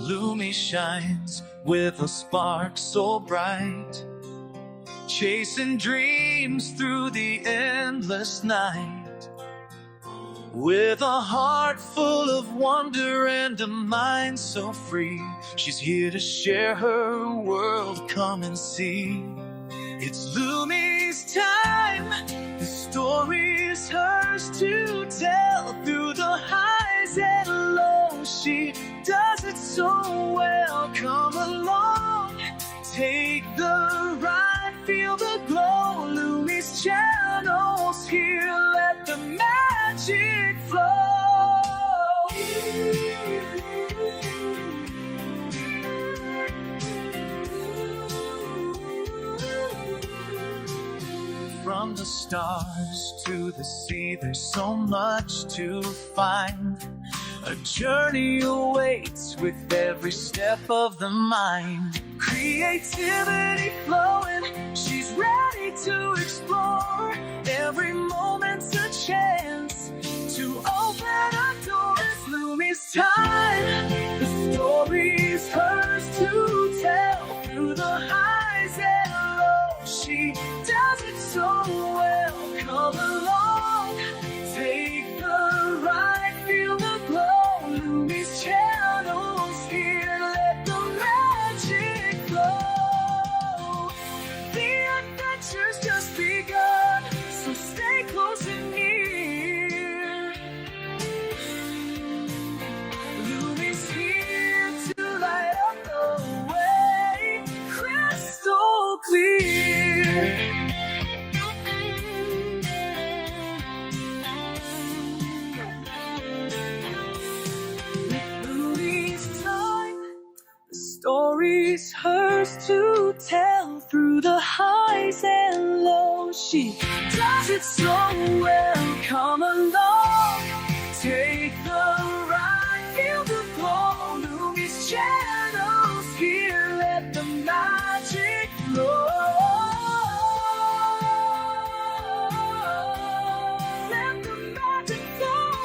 Lumi shines with a spark so bright, chasing dreams through the endless night. With a heart full of wonder and a mind so free, she's here to share her world. Come and see. It's Lumi's time. The story's hers to tell. Through the highs and lows, she does it so well. Come along, take the ride, feel the glow. Lumi's channel's here, let the magic flow. From the stars to the sea, there's so much to find. A journey awaits with every step of the mind. Creativity flowing, she's ready to explore. Every moment's a chance to open a door. It's Lumi's time. The story's hers to tell. Through the highs and lows, she does it so well. Come along, take the ride, feel the glow. Lumi's channel's here, let the magic flow. The adventure's just begun, so stay close and near. Lumi's here to light up the way, crystal clear. Story's hers to tell. Through the highs and lows, she does it so well. Come along, take the ride, feel the glow. Lumi's channel's here, let the magic flow. Let the magic flow.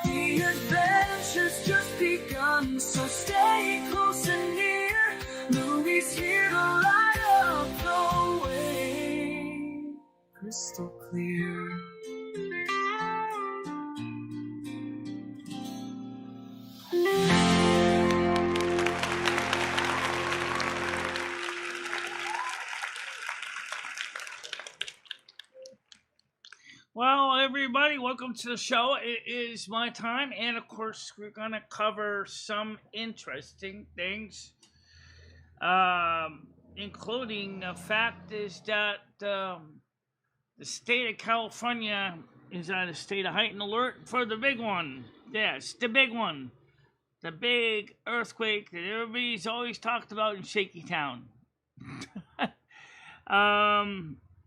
The adventure's just begun, so stay close and near. Lumi's here to light up the way, crystal clear. Well, everybody, welcome to the show. It is my time, and of course, we're going to cover some interesting things, including the fact is that the state of California is at a state of heightened alert for the big one. Yes, the big one. The big earthquake that everybody's always talked about in Shaky Town.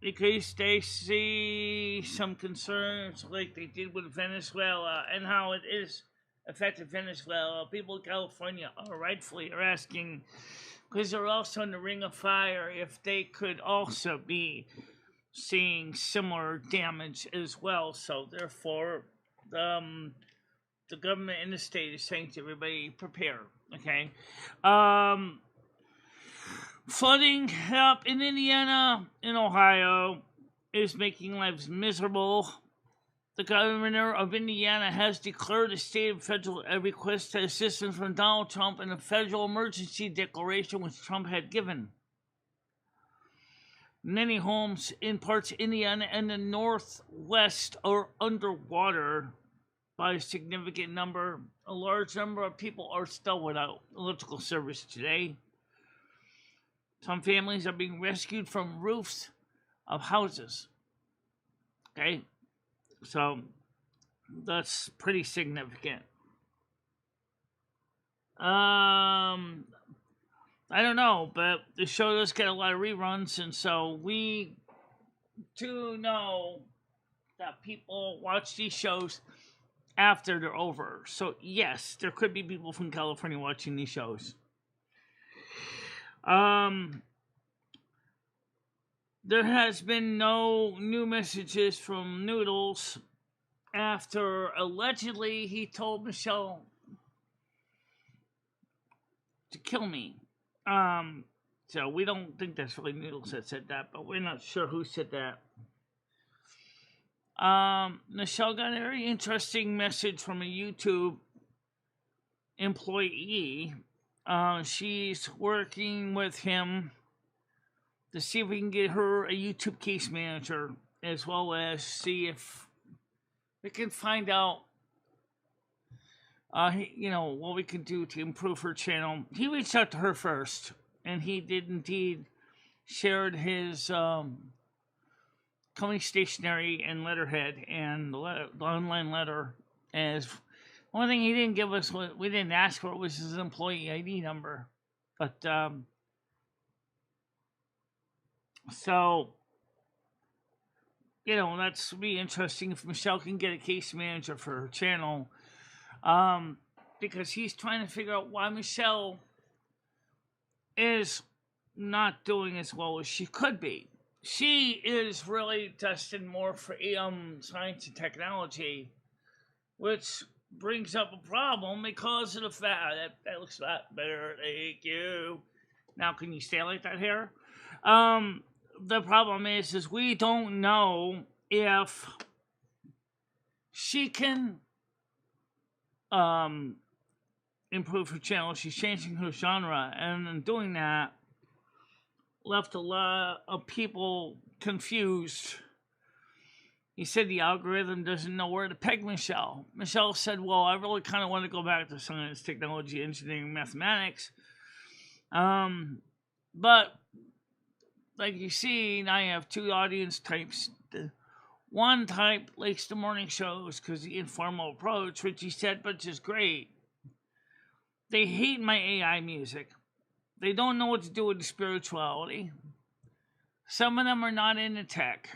Because they see some concerns like they did with Venezuela and how it is affected Venezuela. People in California are asking, because they're also in the ring of fire, if they could also be seeing similar damage as well. So therefore, the government in the state is saying to everybody, prepare, okay? Flooding up in Indiana and Ohio is making lives miserable. The governor of Indiana has declared a state of federal request to assistance from Donald Trump in a federal emergency declaration which Trump had given. Many homes in parts of Indiana and the Northwest are underwater by a significant number. A large number of people are still without electrical service today. Some families are being rescued from roofs of houses. Okay? So, that's pretty significant. I don't know, but the show does get a lot of reruns, and so we do know that people watch these shows after they're over. So, yes, there could be people from California watching these shows. There has been no new messages from Noodles after allegedly he told Michelle to kill me. So we don't think that's really Noodles that said that, but we're not sure who said that. Michelle got a very interesting message from a YouTube employee. She's working with him to see if we can get her a YouTube case manager, as well as see if we can find out, what we can do to improve her channel. He reached out to her first, and he did indeed shared his company stationery and letterhead and the online letter. As one thing he didn't give us, what we didn't ask for, was his employee ID number. But so, that's be interesting if Michelle can get a case manager for her channel, because he's trying to figure out why Michelle is not doing as well as she could be. She is really destined more for science and technology, which brings up a problem because of the fact that looks a lot better. Thank you. Now, can you stay like that here? The problem is we don't know if she can improve her channel. She's changing her genre, and in doing that, left a lot of people confused. He said the algorithm doesn't know where to peg Michelle. Michelle said, well, I really kind of want to go back to science, technology, engineering, mathematics. But like you see, I have two audience types. One type likes the morning shows because the informal approach, which he said, which is great. They hate my AI music. They don't know what to do with the spirituality. Some of them are not into tech.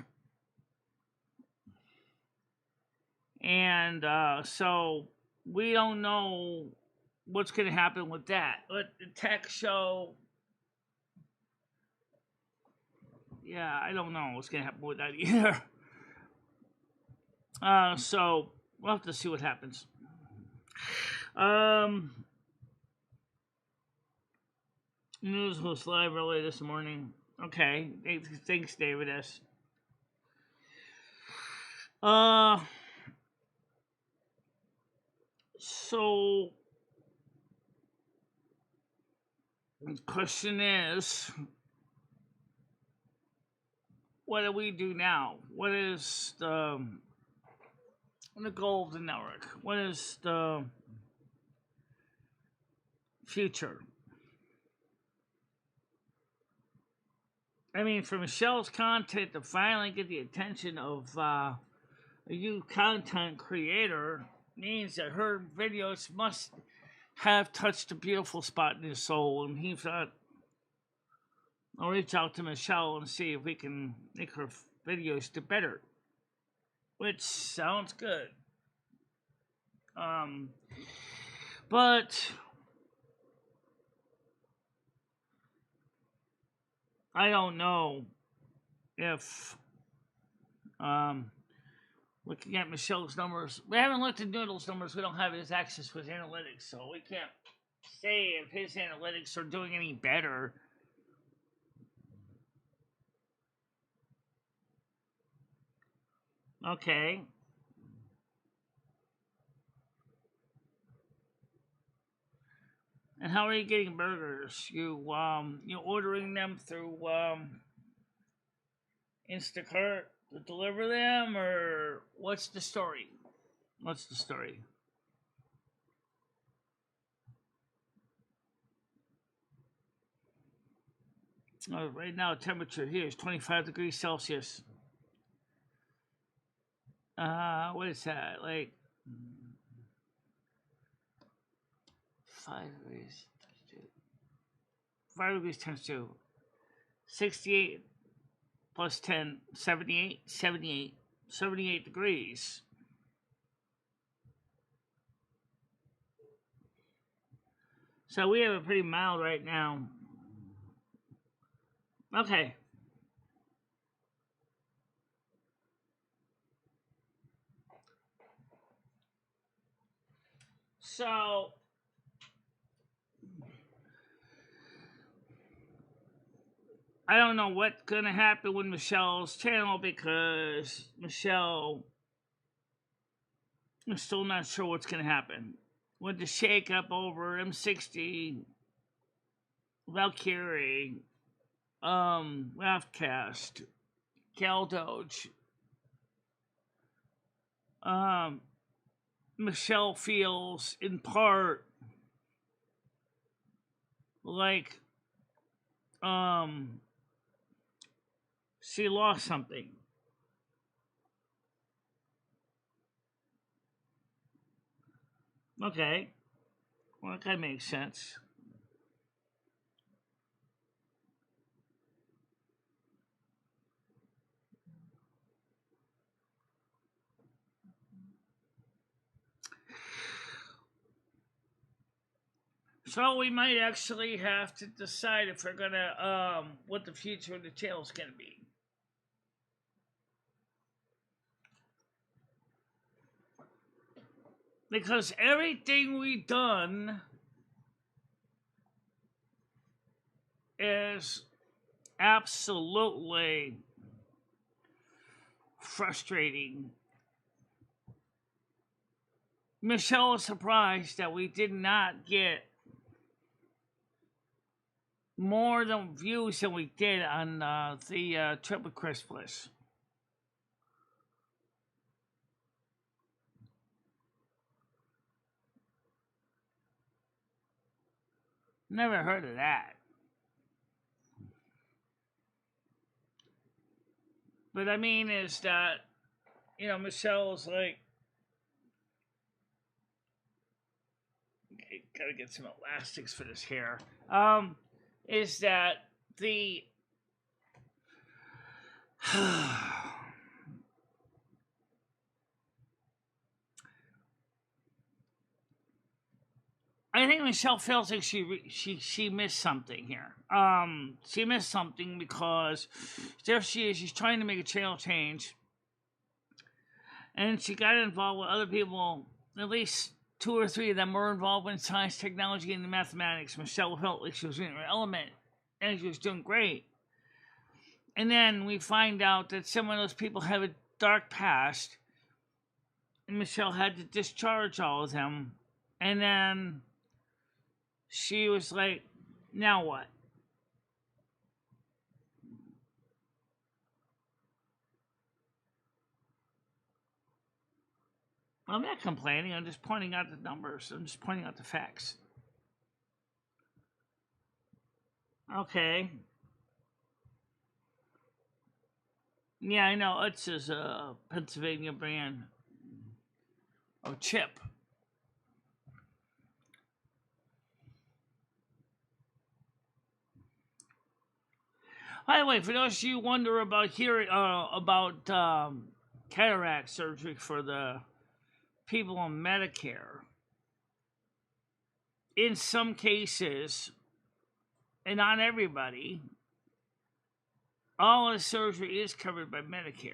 And so we don't know what's going to happen with that. But the tech show, yeah, I don't know what's going to happen with that either. So we'll have to see what happens. News was live early this morning. Okay, thanks, David S. So the question is, what do we do now? What is the goal of the network? What is the future? I mean, for Michelle's content to finally get the attention of a new content creator means that her videos must have touched a beautiful spot in his soul. And he thought, I'll reach out to Michelle and see if we can make her videos do better. Which sounds good. But I don't know if looking at Michelle's numbers. We haven't looked at Noodle's numbers. We don't have his access with analytics, so we can't say if his analytics are doing any better. Okay. And how are you getting burgers? You ordering them through Instacart to deliver them, or what's the story? What's the story? Right now, temperature here is 25 degrees Celsius. What is that? Like 5 degrees. 5 degrees times 2. 68 plus 10, 78, 78, 78 degrees. So we have it pretty mild right now. Okay. So I don't know what's gonna happen with Michelle's channel because Michelle is still not sure what's gonna happen with the shake up over M60, Valkyrie, Laughcast, Cal Doge. Michelle feels in part like she lost something. Okay, well that makes sense. So we might actually have to decide if we're gonna what the future of the channel is gonna be. Because everything we've done is absolutely frustrating. Michelle was surprised that we did not get more than views than we did on the Triple Christmas. Never heard of that. But I mean, is that, Michelle's like, okay, gotta get some elastics for this hair. Is that the. I think Michelle feels like she missed something here. She missed something because there she is. She's trying to make a channel change, and she got involved with other people. At least 2 or 3 of them were involved in science, technology, and mathematics. Michelle felt like she was in her element, and she was doing great. And then we find out that some of those people have a dark past, and Michelle had to discharge all of them, and then she was like, now what? I'm not complaining. I'm just pointing out the numbers. I'm just pointing out the facts. Okay. Yeah, I know. It's just a Pennsylvania brand of chip. By the way, for those of you who wonder about hearing about cataract surgery for the people on Medicare, in some cases, and not everybody, all the surgery is covered by Medicare,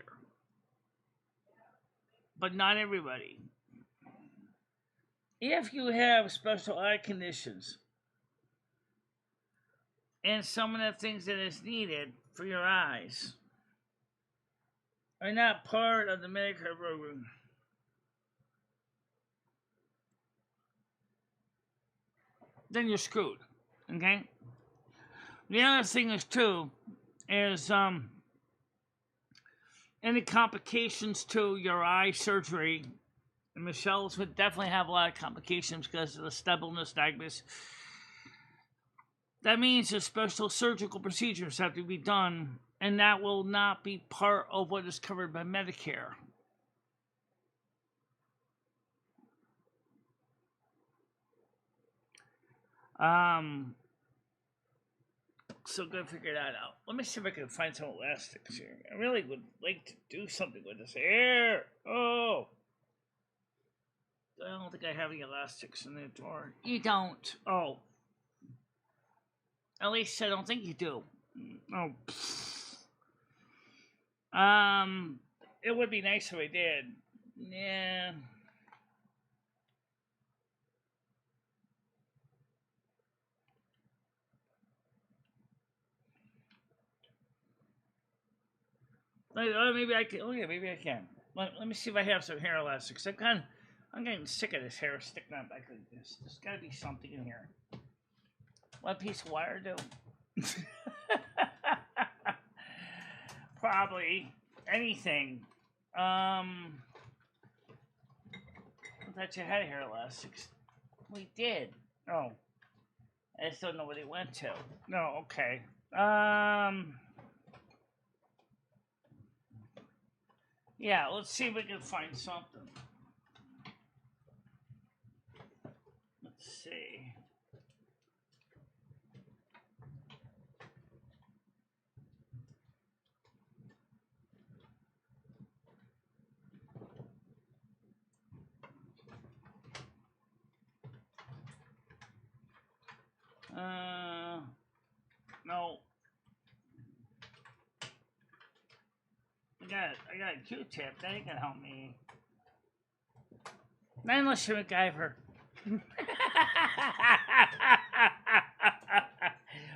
but not everybody. If you have special eye conditions and some of the things that is needed for your eyes are not part of the Medicare program, then you're screwed. Okay? The other thing is too is any complications to your eye surgery. And Michelle's would definitely have a lot of complications because of the stubborn nystagmus. That means that special surgical procedures have to be done, and that will not be part of what is covered by Medicare. So go figure that out. Let me see if I can find some elastics here. I really would like to do something with this hair. Oh, I don't think I have any elastics in the drawer. You don't. Oh, at least I don't think you do. Oh. It would be nice if I did. Yeah. Maybe I can. Oh yeah, maybe I can. Let me see if I have some hair elastics. I'm getting sick of this hair sticking out back like this. There's got to be something in here. What piece of wire do? Probably anything. I thought you had hair elastics. We did. Oh, I just don't know where they went to. No, okay. Yeah, let's see if we can find something. Let's see. No. I got a Q-tip. That ain't gonna help me. Not unless you're MacGyver.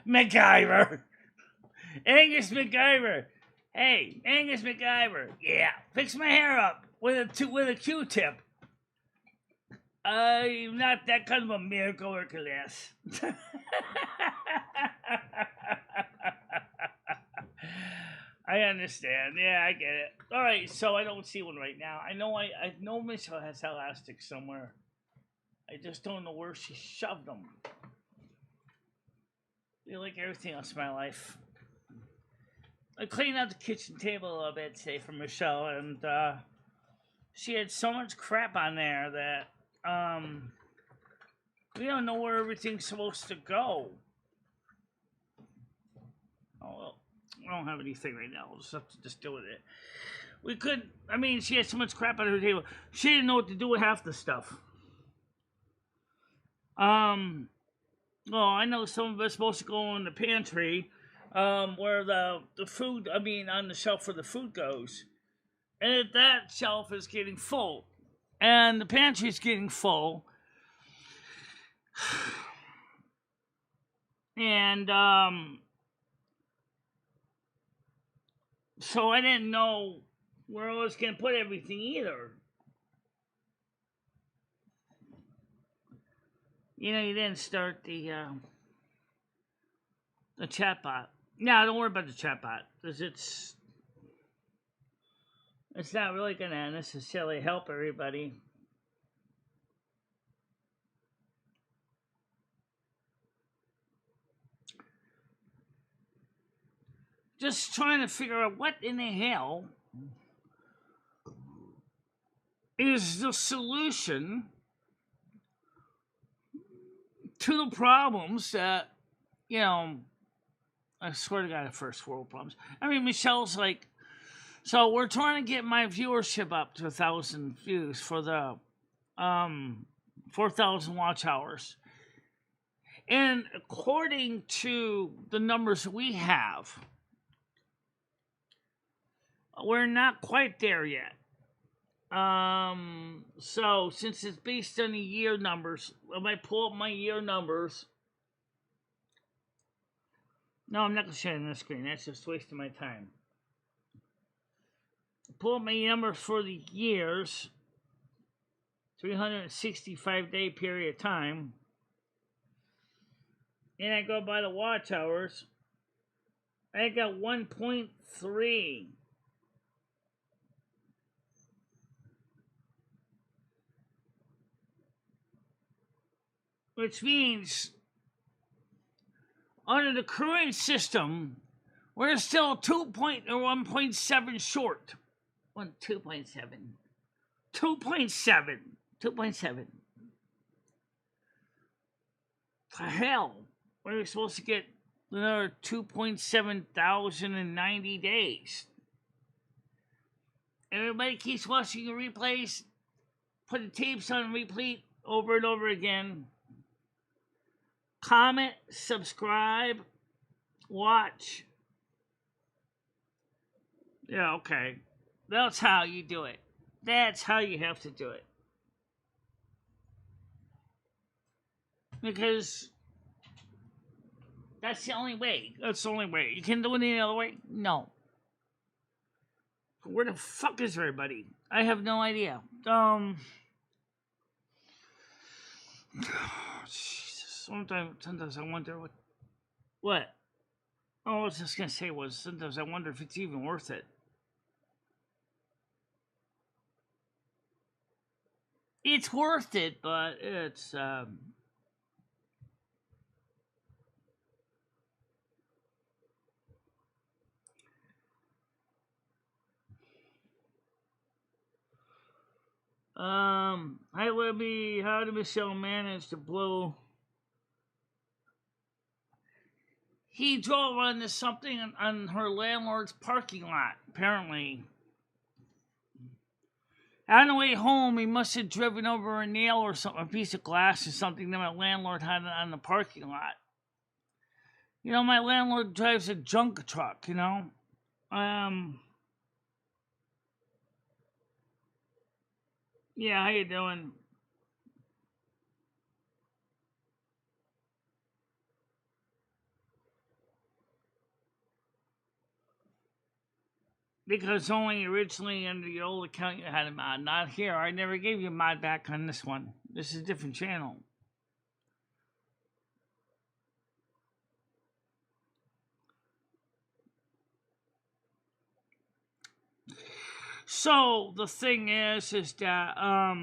MacGyver. Angus MacGyver. Hey, Angus MacGyver. Yeah, fix my hair up with a Q-tip. I'm not that kind of a miracle worker, lass. I understand. Yeah, I get it. All right, so I don't see one right now. I know Michelle has elastic somewhere. I just don't know where she shoved them. I like everything else in my life. I cleaned out the kitchen table a little bit today for Michelle, and she had so much crap on there that we don't know where everything's supposed to go. Oh well. I don't have anything right now. We'll just have to just deal with it. We could. I mean, she had so much crap on her table. She didn't know what to do with half the stuff. Well, I know some of it's supposed to go in the pantry, where the food. I mean, on the shelf where the food goes, and that shelf is getting full, and the pantry is getting full, and so I didn't know where I was going to put everything either. You know, you didn't start the chatbot. No, don't worry about the chatbot, because it's not really going to necessarily help everybody. Just trying to figure out what in the hell is the solution to the problems that, you know, I swear to God, the first world problems. I mean, Michelle's like, so we're trying to get my viewership up to 1,000 views for the 4,000 watch hours. And according to the numbers we have, we're not quite there yet. So since it's based on the year numbers, I might pull up my year numbers. No, I'm not gonna share it on the screen. That's just wasting my time. Pull up my numbers for the years, 365-day period of time, and I go by the watch hours. I got 1.3. Which means, under the current system, we're still 1.7 short. 2.7. 2.7. 2.7. The hell? We're supposed to get another 2.7 thousand in 90 days. Everybody keeps watching the replays, put the tapes on repeat over and over again. Comment, subscribe, watch. Yeah, okay. That's how you do it. That's how you have to do it. Because that's the only way. That's the only way. You can do it any other way? No. Where the fuck is everybody? I have no idea. Jesus. Sometimes I wonder what. Oh, I was just gonna say was sometimes I wonder if it's even worth it. It's worth it, but it's hi Libby, how did Michelle manage to blow? He drove onto something on her landlord's parking lot, apparently. On the way home, he must have driven over a nail or something, a piece of glass or something that my landlord had on the parking lot. You know, my landlord drives a junk truck, you know? Yeah, how you doing? Because only originally under your old account you had a mod, not here. I never gave you a mod back on this one. This is a different channel. So the thing is that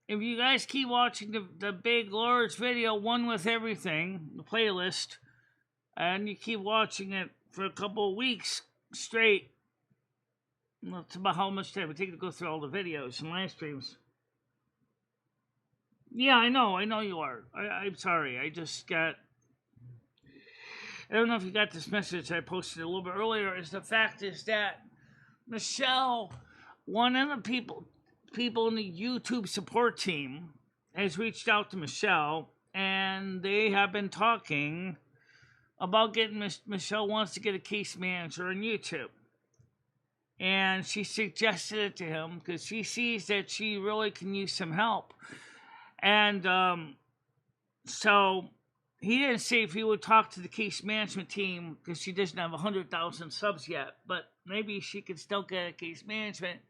if you guys keep watching the Big Lord's video, One with Everything, the playlist, and you keep watching it for a couple of weeks straight, that's about how much time it takes to go through all the videos and live streams. Yeah, I know you are. I'm sorry. I just got. I don't know if you got this message I posted a little bit earlier. Is the fact is that Michelle, one of the people in the YouTube support team, has reached out to Michelle, and they have been talking about getting. Michelle wants to get a case manager on YouTube. And she suggested it to him because she sees that she really can use some help. And so he didn't say if he would talk to the case management team because she doesn't have 100,000 subs yet. But maybe she could still get a case management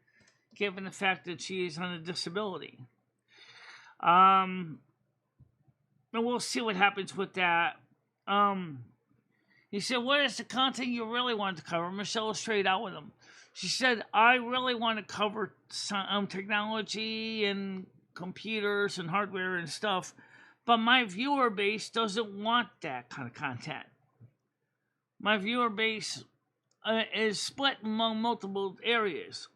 given the fact that she is on a disability. And we'll see what happens with that. He said, what is the content you really want to cover? Michelle was straight out with him. She said, I really want to cover some, technology and computers and hardware and stuff, but my viewer base doesn't want that kind of content. My viewer base is split among multiple areas.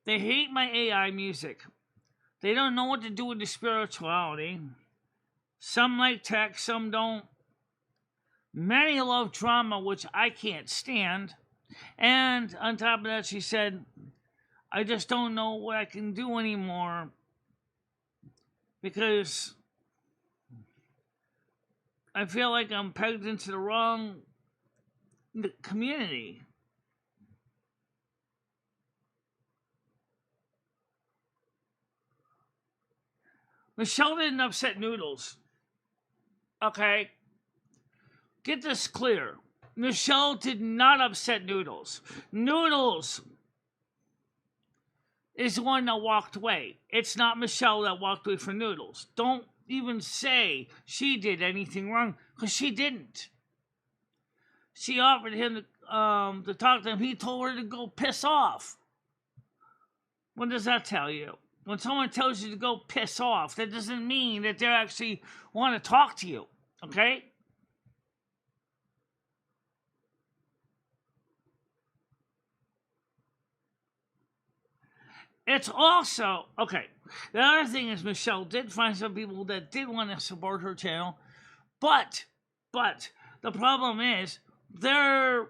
They hate my AI music. They don't know what to do with the spirituality. Some like tech, some don't. Many love drama, which I can't stand. And on top of that, she said, I just don't know what I can do anymore because I feel like I'm pegged into the wrong community. Michelle didn't upset Noodles. Okay? Get this clear. Michelle did not upset Noodles. Noodles is the one that walked away. It's not Michelle that walked away from Noodles. Don't even say she did anything wrong, because she didn't. She offered him to talk to him. He told her to go piss off. What does that tell you? When someone tells you to go piss off, that doesn't mean that they actually want to talk to you. Okay? It's also, okay, the other thing is Michelle did find some people that did want to support her channel, but the problem is they're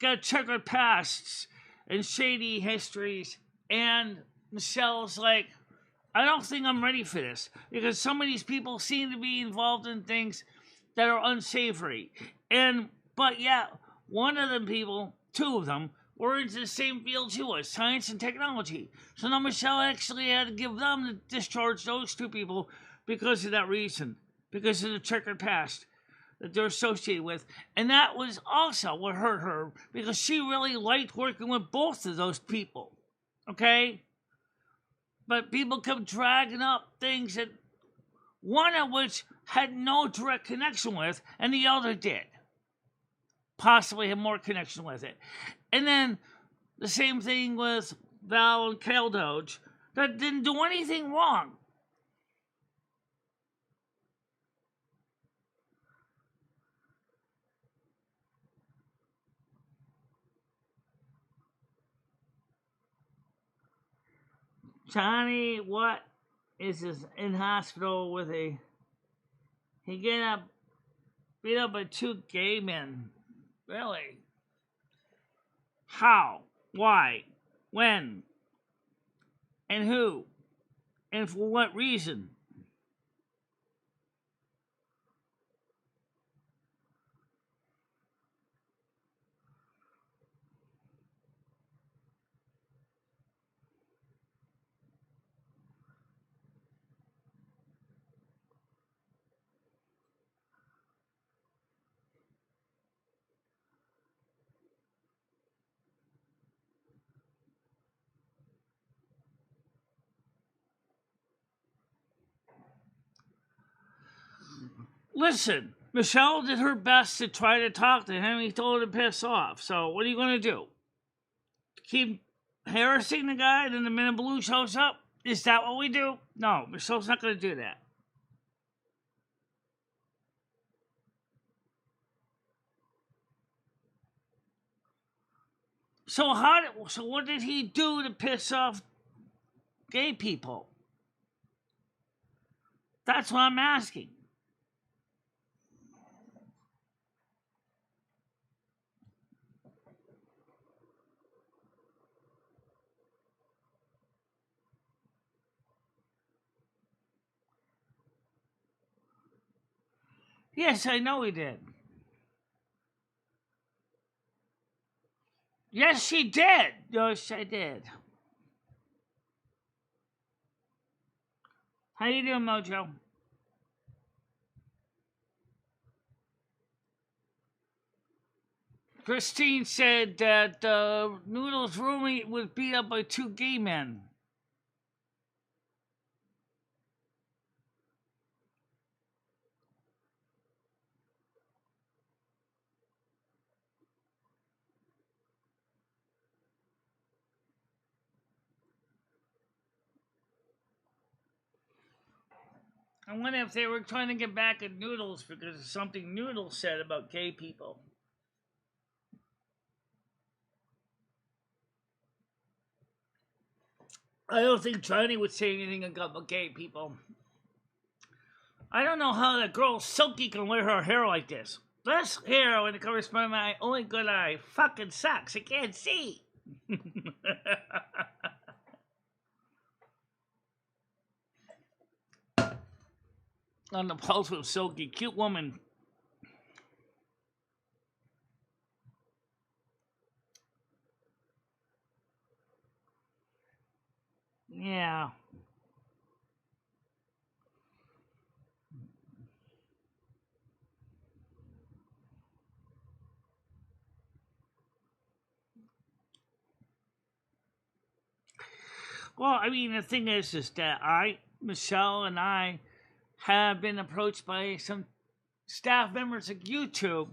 got checkered pasts and shady histories, and Michelle's like, I don't think I'm ready for this, because some of these people seem to be involved in things that are unsavory, but yeah, one of them people, two of them, were into the same field she was, science and technology. So now Michelle actually had to give them to discharge those two people because of that reason, because of the checkered past. that they're associated with. And that was also what hurt her because she really liked working with both of those people. Okay? But people kept dragging up things that one of which had no direct connection with, and the other did. Possibly had more connection with it. And then the same thing with Val and Caldoge that didn't do anything wrong. Johnny, what is this in hospital with he get beat up by two gay men. Really? How? Why? When? And who? And for what reason? Listen, Michelle did her best to try to talk to him. He told her to piss off. So what are you going to do? Keep harassing the guy, and then the minute Blue shows up? Is that what we do? No, Michelle's not going to do that. So what did he do to piss off gay people? That's what I'm asking. Yes, I know he did. Yes, she did. Yes, I did. How you doing, Mojo? Christine said that Noodle's roommate was beat up by two gay men. I wonder if they were trying to get back at Noodles because of something Noodles said about gay people. I don't think Johnny would say anything about gay people. I don't know how that girl Silky can wear her hair like this. This hair, when it covers my only good eye, fucking sucks. I can't see. On the pulse with Silky, cute woman. Yeah. Well, I mean, the thing is that Michelle, and I have been approached by some staff members at YouTube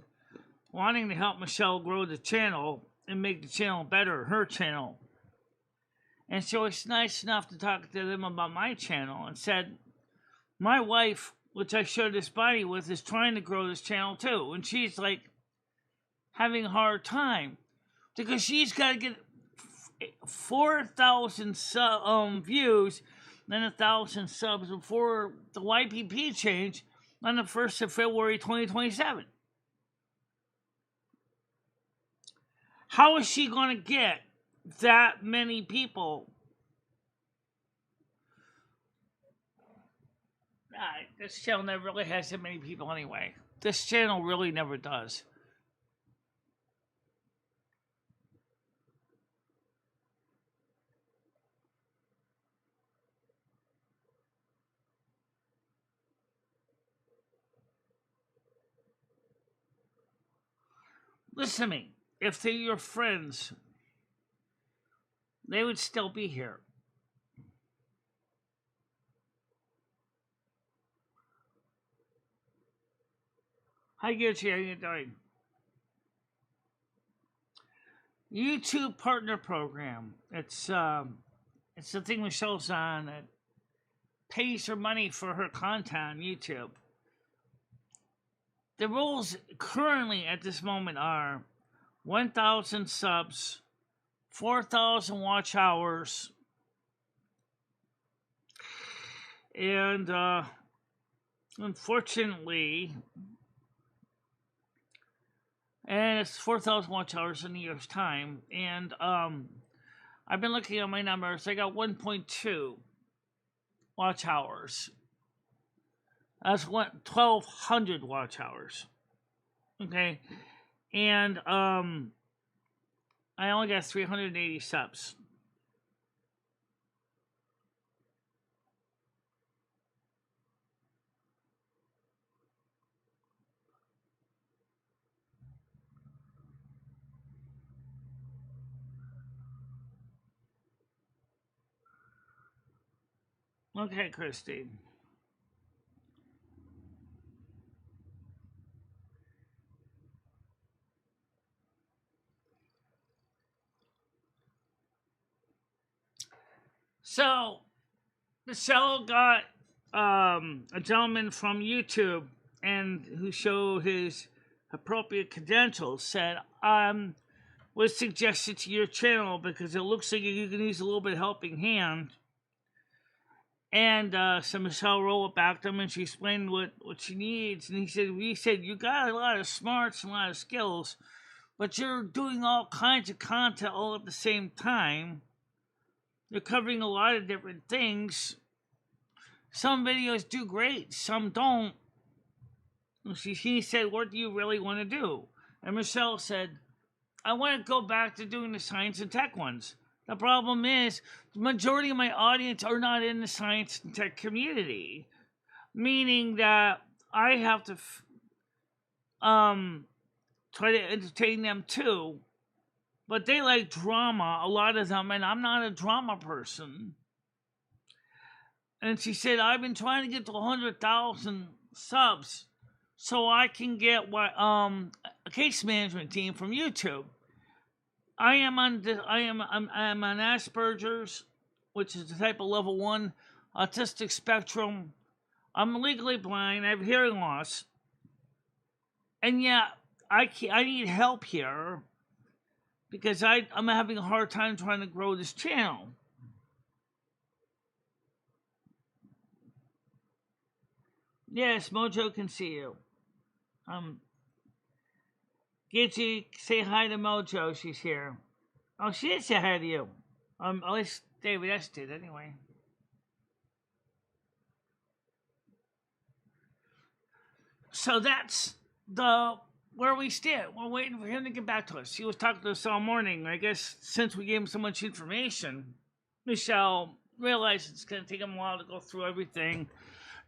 wanting to help Michelle grow the channel and make the channel better, her channel. And so it's nice enough to talk to them about my channel and said, my wife, which I share this body with, is trying to grow this channel too. And she's like having a hard time because she's got to get 4,000 views and 1,000 subs before the YPP change on the 1st of February 2027. How is she going to get that many people? This channel never really has that many people anyway. This channel really never does. listen to me. If they're your friends, they would still be here. Hi, Gucci. How you doing? YouTube Partner Program. It's the thing Michelle's on that pays her money for her content on YouTube. The rules currently at this moment are 1,000 subs, 4,000 watch hours, and unfortunately, and it's 4,000 watch hours in a year's time, and I've been looking at my numbers. I got 1.2 watch hours. That's 1,200 watch hours. Okay, and I only got 380 subs. Okay, Christine. So, Michelle got a gentleman from YouTube and who showed his appropriate credentials said, was suggested to your channel because it looks like you can use a little bit of helping hand. And so Michelle wrote back to him and she explained what she needs. And he said, you got a lot of smarts and a lot of skills, but you're doing all kinds of content all at the same time. You're covering a lot of different things. Some videos do great, some don't. He said, what do you really want to do? And Michelle said, I want to go back to doing the science and tech ones. The problem is, the majority of my audience are not in the science and tech community. Meaning that I have to try to entertain them too. But they like drama, a lot of them, and I'm not a drama person. And she said, I've been trying to get to 100,000 subs so I can get a case management team from YouTube. I'm on Asperger's, which is the type of level 1 autistic spectrum. I'm legally blind. I have hearing loss. And yeah, I need help here because I'm having a hard time trying to grow this channel. Yes, Mojo can see you. Gitchy, say hi to Mojo. She's here. Oh, she did say hi to you. At least David S did anyway. So that's where we stand. We're waiting for him to get back to us. He was talking to us all morning. I guess since we gave him so much information, Michelle realized it's going to take him a while to go through everything.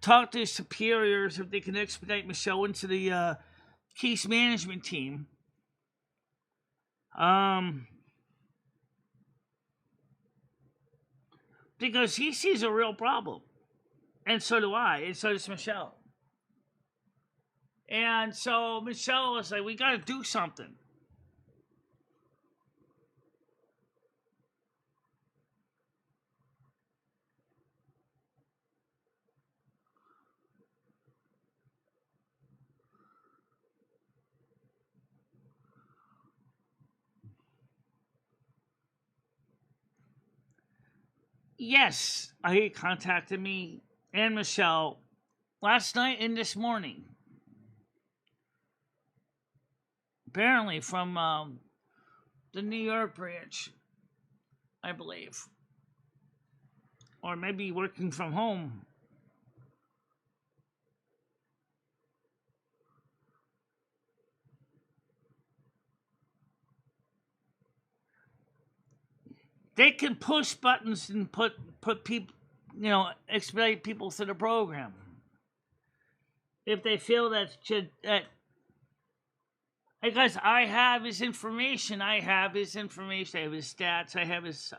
Talk to his superiors if they can expedite Michelle into the case management team. Because he sees a real problem. And so do I. And so does Michelle. And so Michelle was like, we got to do something. Yes, he contacted me and Michelle last night and this morning. Apparently from the New York branch, I believe. Or maybe working from home. They can push buttons and put people, expedite people through the program. If they feel that Because I have his information. I have his information. I have his stats. I have his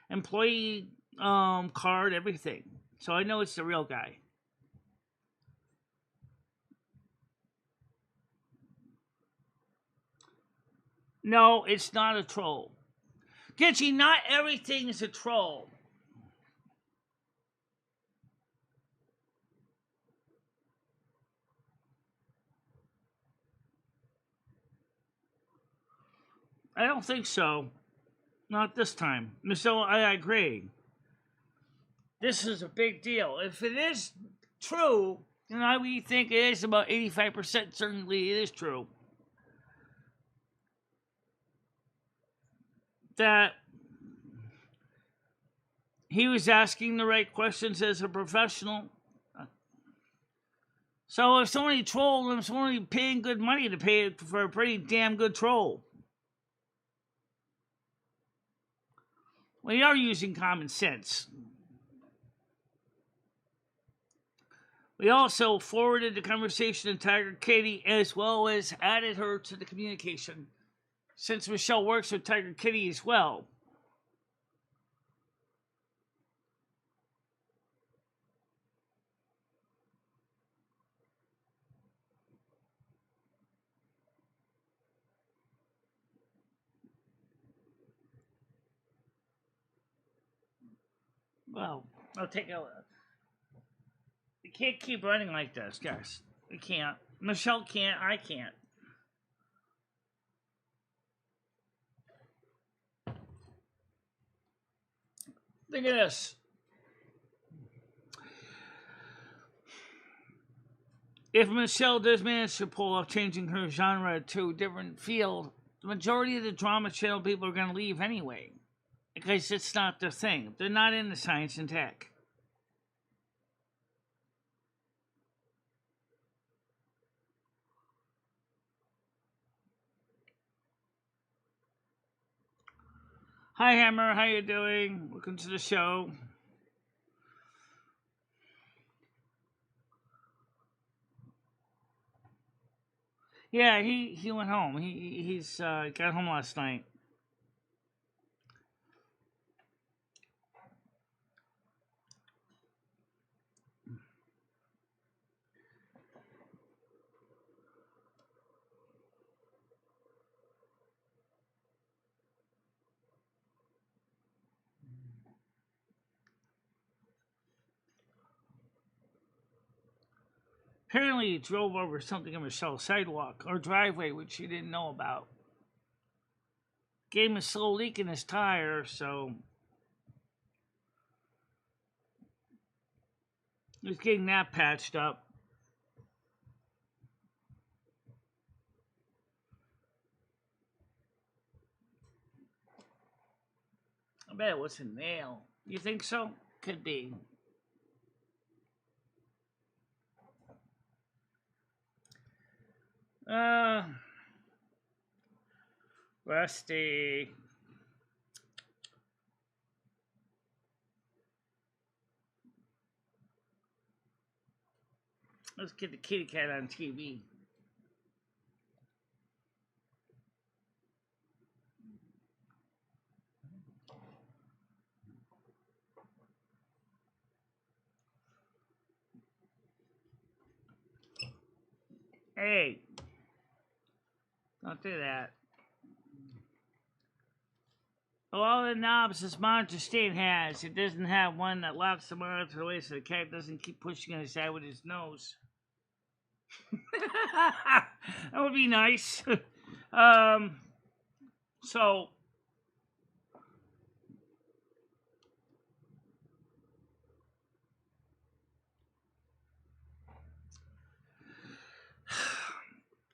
employee card, everything. So I know it's the real guy. No, it's not a troll. Gitchy, not everything is a troll. I don't think so. Not this time. So I agree. This is a big deal. If it is true, and we think it is about 85%, certainly it is true, that he was asking the right questions as a professional. So if somebody trolled him, somebody paying good money to pay for a pretty damn good troll. We are using common sense. We also forwarded the conversation to Tiger Kitty as well as added her to the communication, since Michelle works with Tiger Kitty as well. Well, I'll take a look. We can't keep running like this, guys. We can't. Michelle can't. I can't. Look at this. If Michelle does manage to pull off changing her genre to a different field, the majority of the drama channel people are going to leave anyway. Because it's not their thing. They're not into science and tech. Hi Hammer, how you doing? Welcome to the show. Yeah, he went home. He's got home last night. Apparently, he drove over something on Michelle's sidewalk or driveway, which she didn't know about. Gave him a slow leak in his tire, so he's getting that patched up. I bet it was a nail. You think so? Could be. Rusty. Let's get the kitty cat on TV. Hey, don't do that. Of all the knobs this monitor stand has, it doesn't have one that locks the monitor away so the cat doesn't keep pushing on his side with his nose. That would be nice. So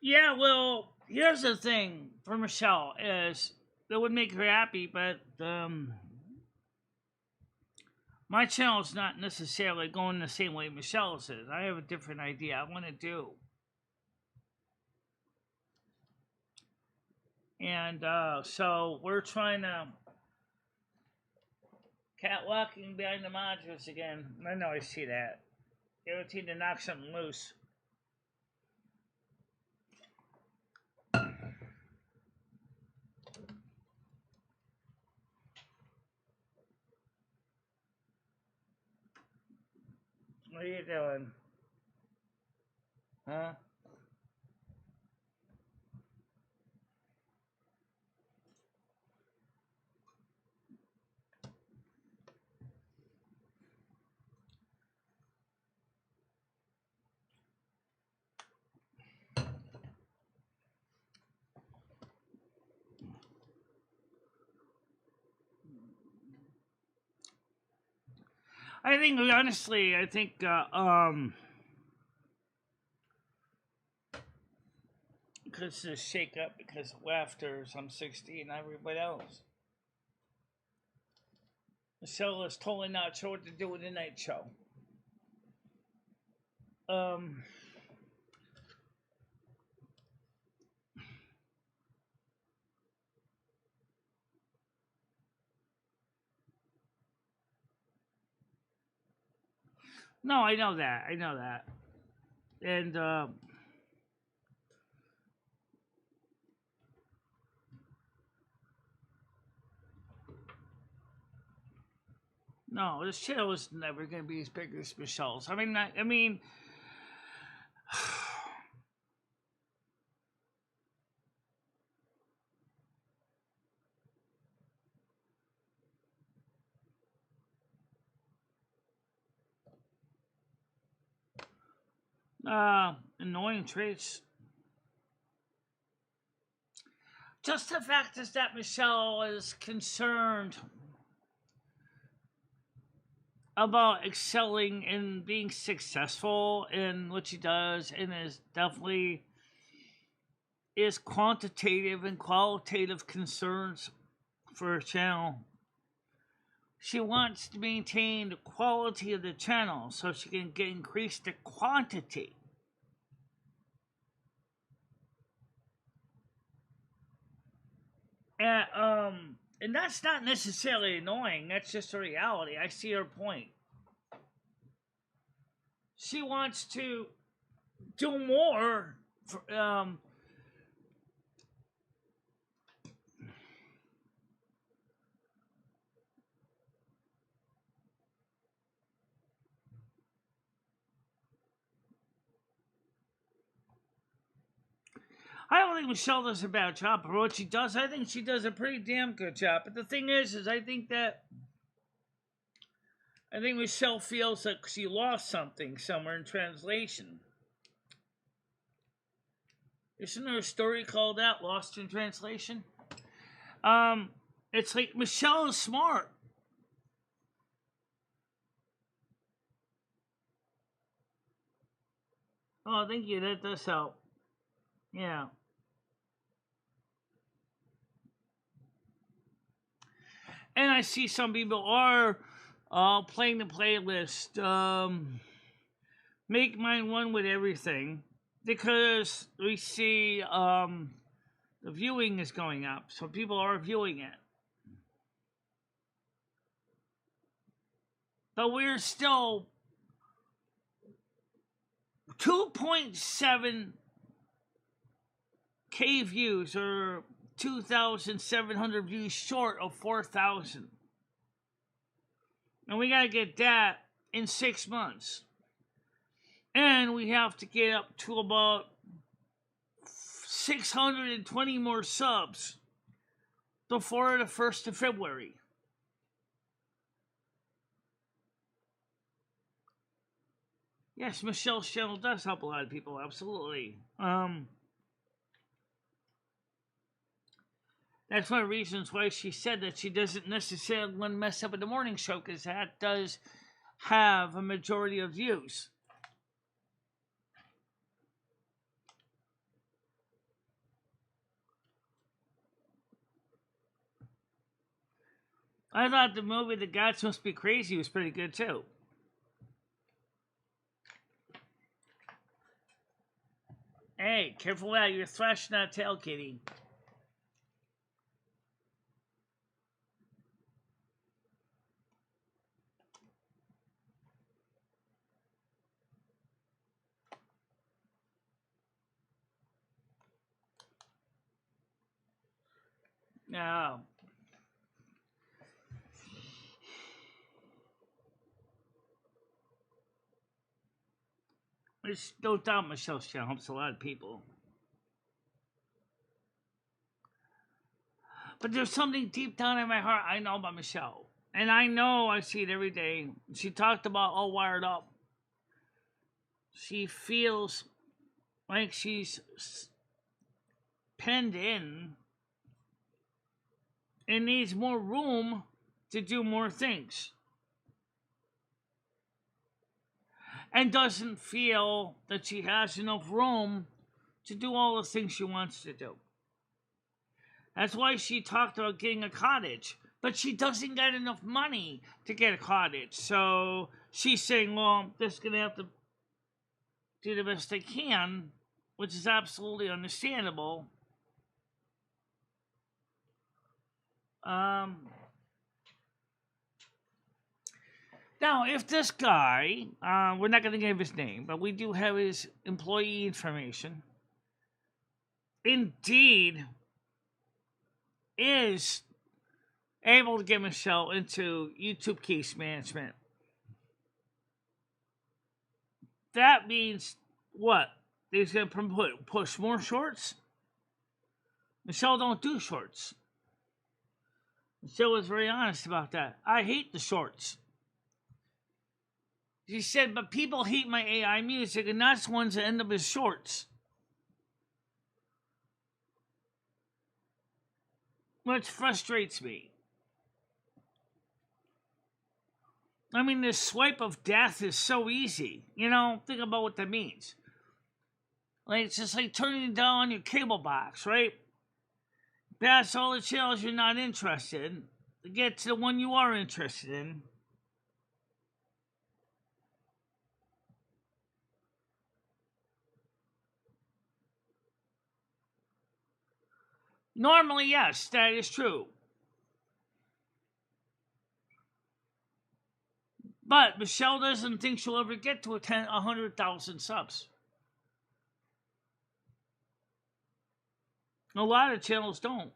yeah, well, here's the thing for Michelle is that would make her happy, but my channel is not necessarily going the same way Michelle's is. I have a different idea I want to do. And so we're trying to catwalking behind the monitors again. I know I see that. Guaranteed to knock something loose. you doing? Huh? I think, honestly, because of shake up, because of laughter, I'm 60 and everybody else. Michelle is totally not sure what to do with the night show. Um, no, I know that. I know that. And, no, this show is never going to be as big as Michelle's. I mean, annoying traits. Just the fact is that Michelle is concerned about excelling and being successful in what she does, and is quantitative and qualitative concerns for her channel. She wants to maintain the quality of the channel so she can increase the quantity. And that's not necessarily annoying. That's just a reality. I see her point. She wants to do more. I don't think Michelle does a bad job. For what she does, I think she does a pretty damn good job. But the thing is I think Michelle feels like she lost something somewhere in translation. Isn't there a story called that, Lost in Translation? It's like Michelle is smart. Oh, thank you. That does help. Yeah. And I see some people are playing the playlist. Make mine one with everything, because we see the viewing is going up, so people are viewing it. But we're still 2.7K views, or 2,700 views short of 4,000. And we got to get that in 6 months. And we have to get up to about 620 more subs before the 1st of February. Yes, Michelle's channel does help a lot of people, absolutely. That's one of the reasons why she said that she doesn't necessarily want to mess up with the morning show, because that does have a majority of views. I thought the movie The Gods Must Be Crazy was pretty good too. Hey, careful out, you're thrashing that tail, kitty. No. There's no doubt Michelle's channel helps a lot of people. But there's something deep down in my heart I know about Michelle. And I know I see it every day. She talked about all wired up. She feels like she's penned in and needs more room to do more things. And doesn't feel that she has enough room to do all the things she wants to do. That's why she talked about getting a cottage. But she doesn't get enough money to get a cottage. So she's saying, well, I'm just going to have to do the best I can, which is absolutely understandable. Now, if this guy, we're not going to give his name, but we do have his employee information, indeed is able to get Michelle into YouTube case management, that means what? He's going to push more shorts? Michelle don't do shorts. Michelle was very honest about that. I hate the shorts. She said, but people hate my AI music, and that's the ones that end up as shorts. Which frustrates me. I mean, this swipe of death is so easy. You know, think about what that means. Like, it's just like turning down your cable box, right? Pass all the channels you're not interested in to get to the one you are interested in. Normally, yes, that is true. But Michelle doesn't think she'll ever get to 100,000 subs. A lot of channels don't.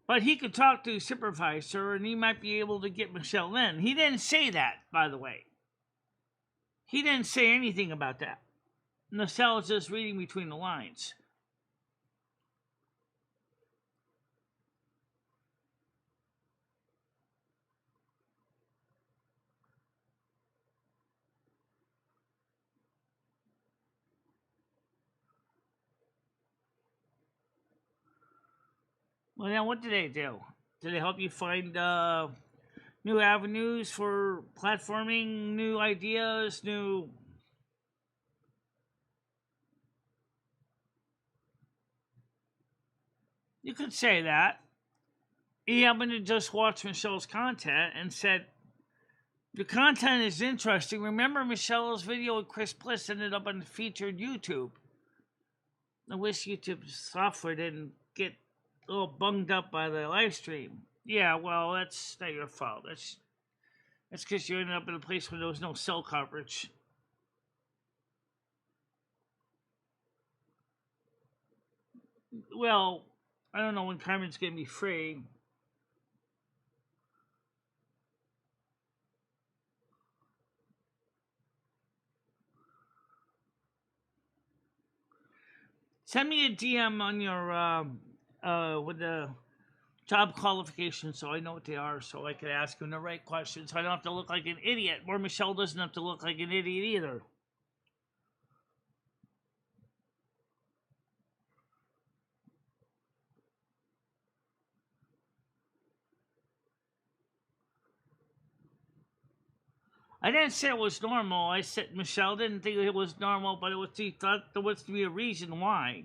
But he could talk to his supervisor and he might be able to get Michelle in. He didn't say that, by the way. He didn't say anything about that. Michelle is just reading between the lines. Well, now what did they do? Did they help you find new avenues for platforming, new ideas, new... You could say that. He happened to just watch Michelle's content and said, the content is interesting. Remember Michelle's video with Chris Bliss ended up on featured YouTube. I wish YouTube software didn't get a little bunged up by the live stream. Yeah, well, that's not your fault. That's because you ended up in a place where there was no cell coverage. Well, I don't know when Carmen's going to be free. Send me a DM on your with the job qualifications so I know what they are, so I can ask them the right questions. So I don't have to look like an idiot, or Michelle doesn't have to look like an idiot either. I didn't say it was normal. I said Michelle didn't think it was normal, but she thought there was to be a reason why.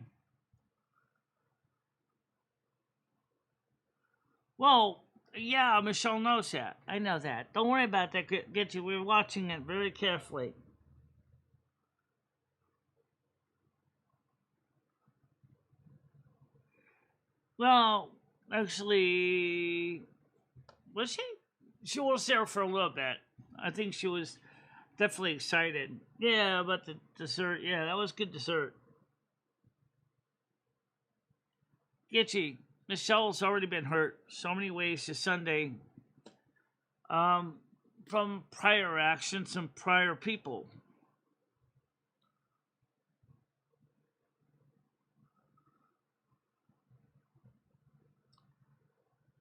Well, yeah, Michelle knows that. I know that. Don't worry about that, Get you. We're watching it very carefully. Well, actually, was she? She was there for a little bit. I think she was definitely excited. Yeah, about the dessert. Yeah, that was good dessert. Gitchy, Michelle's already been hurt so many ways this Sunday. um, from prior actions and prior people.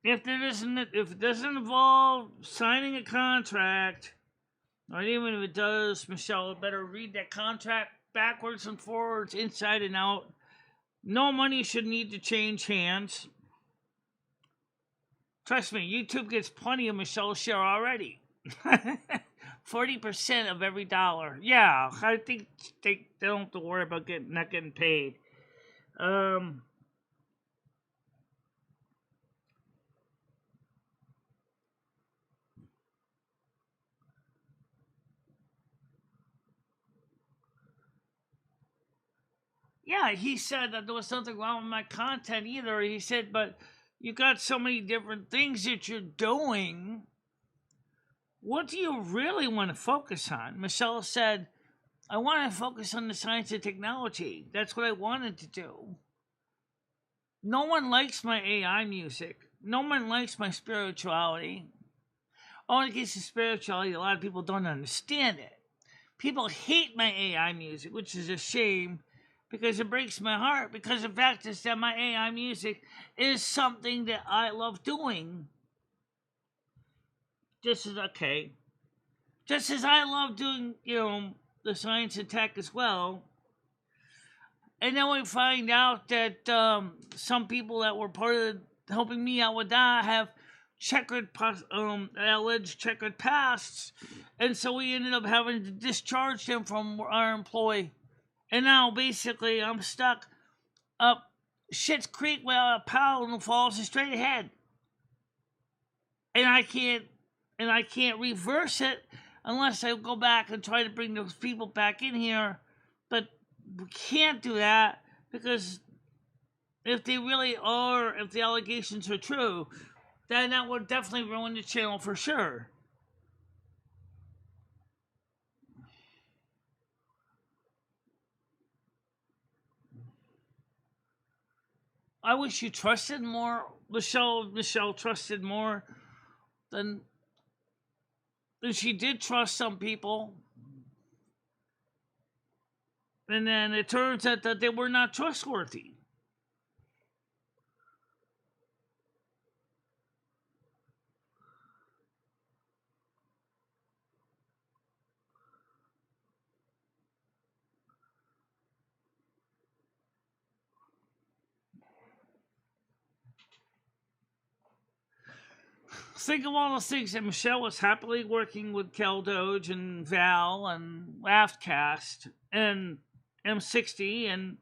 If it doesn't involve signing a contract, or even if it does, Michelle better read that contract backwards and forwards, inside and out. No money should need to change hands. Trust me, YouTube gets plenty of Michelle's share already. 40% of every dollar. Yeah, I think they don't have to worry about not getting paid. Yeah, he said that there was something wrong with my content either. He said, but you got so many different things that you're doing. What do you really want to focus on? Michelle said, I want to focus on the science and technology. That's what I wanted to do. No one likes my AI music. No one likes my spirituality. Oh, in the case of spirituality, a lot of people don't understand it. People hate my AI music, which is a shame because it breaks my heart. Because the fact is that my AI music is something that I love doing. Just as okay. Just as I love doing, the science and tech as well. And then we find out that some people that were part of helping me out with that have alleged checkered pasts, and so we ended up having to discharge them from our employ. And now basically I'm stuck up Shit's Creek where a paddle falls straight ahead, and I can't reverse it unless I go back and try to bring those people back in here. But we can't do that because if they really are, if the allegations are true, then that would definitely ruin the channel for sure. I wish you trusted more. Michelle trusted more than she did trust some people. And then it turns out that they were not trustworthy. Think of all those things that Michelle was happily working with Kel Doge and Val and Laughcast and M60, and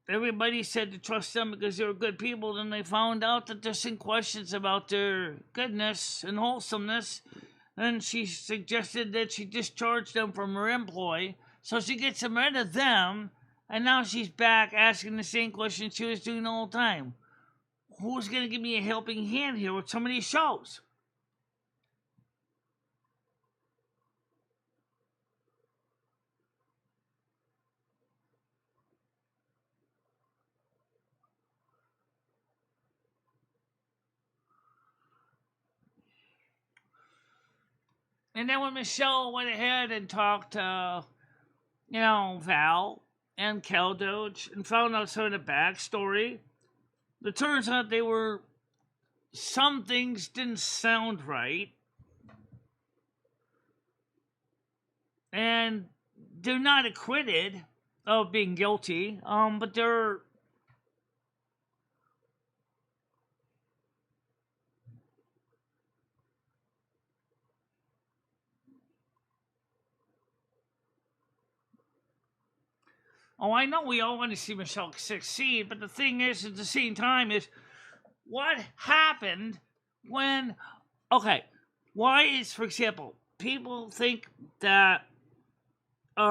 everybody said to trust them because they were good people. Then they found out that there's some questions about their goodness and wholesomeness, and she suggested that she discharge them from her employ, so she gets rid of them, and now she's back asking the same question she was doing the whole time. Who's going to give me a helping hand here with some of these shows? And then when Michelle went ahead and talked to, Val and Kel Doge and found out some of the backstory, it turns out some things didn't sound right. And they're not acquitted of being guilty, but they're. Oh, I know we all want to see Michelle succeed, but the thing is, at the same time, is what happened when. Okay, why is, for example, people think that there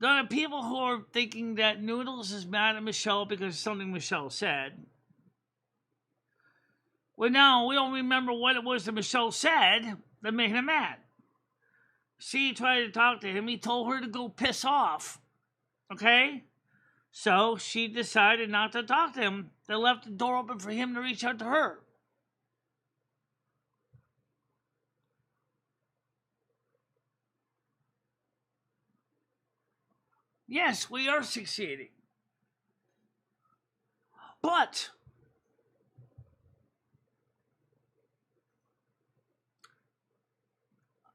are people who are thinking that Noodles is mad at Michelle because of something Michelle said. Well, now we don't remember what it was that Michelle said that made him mad. She tried to talk to him. He told her to go piss off. Okay? So she decided not to talk to him. They left the door open for him to reach out to her. Yes, we are succeeding. But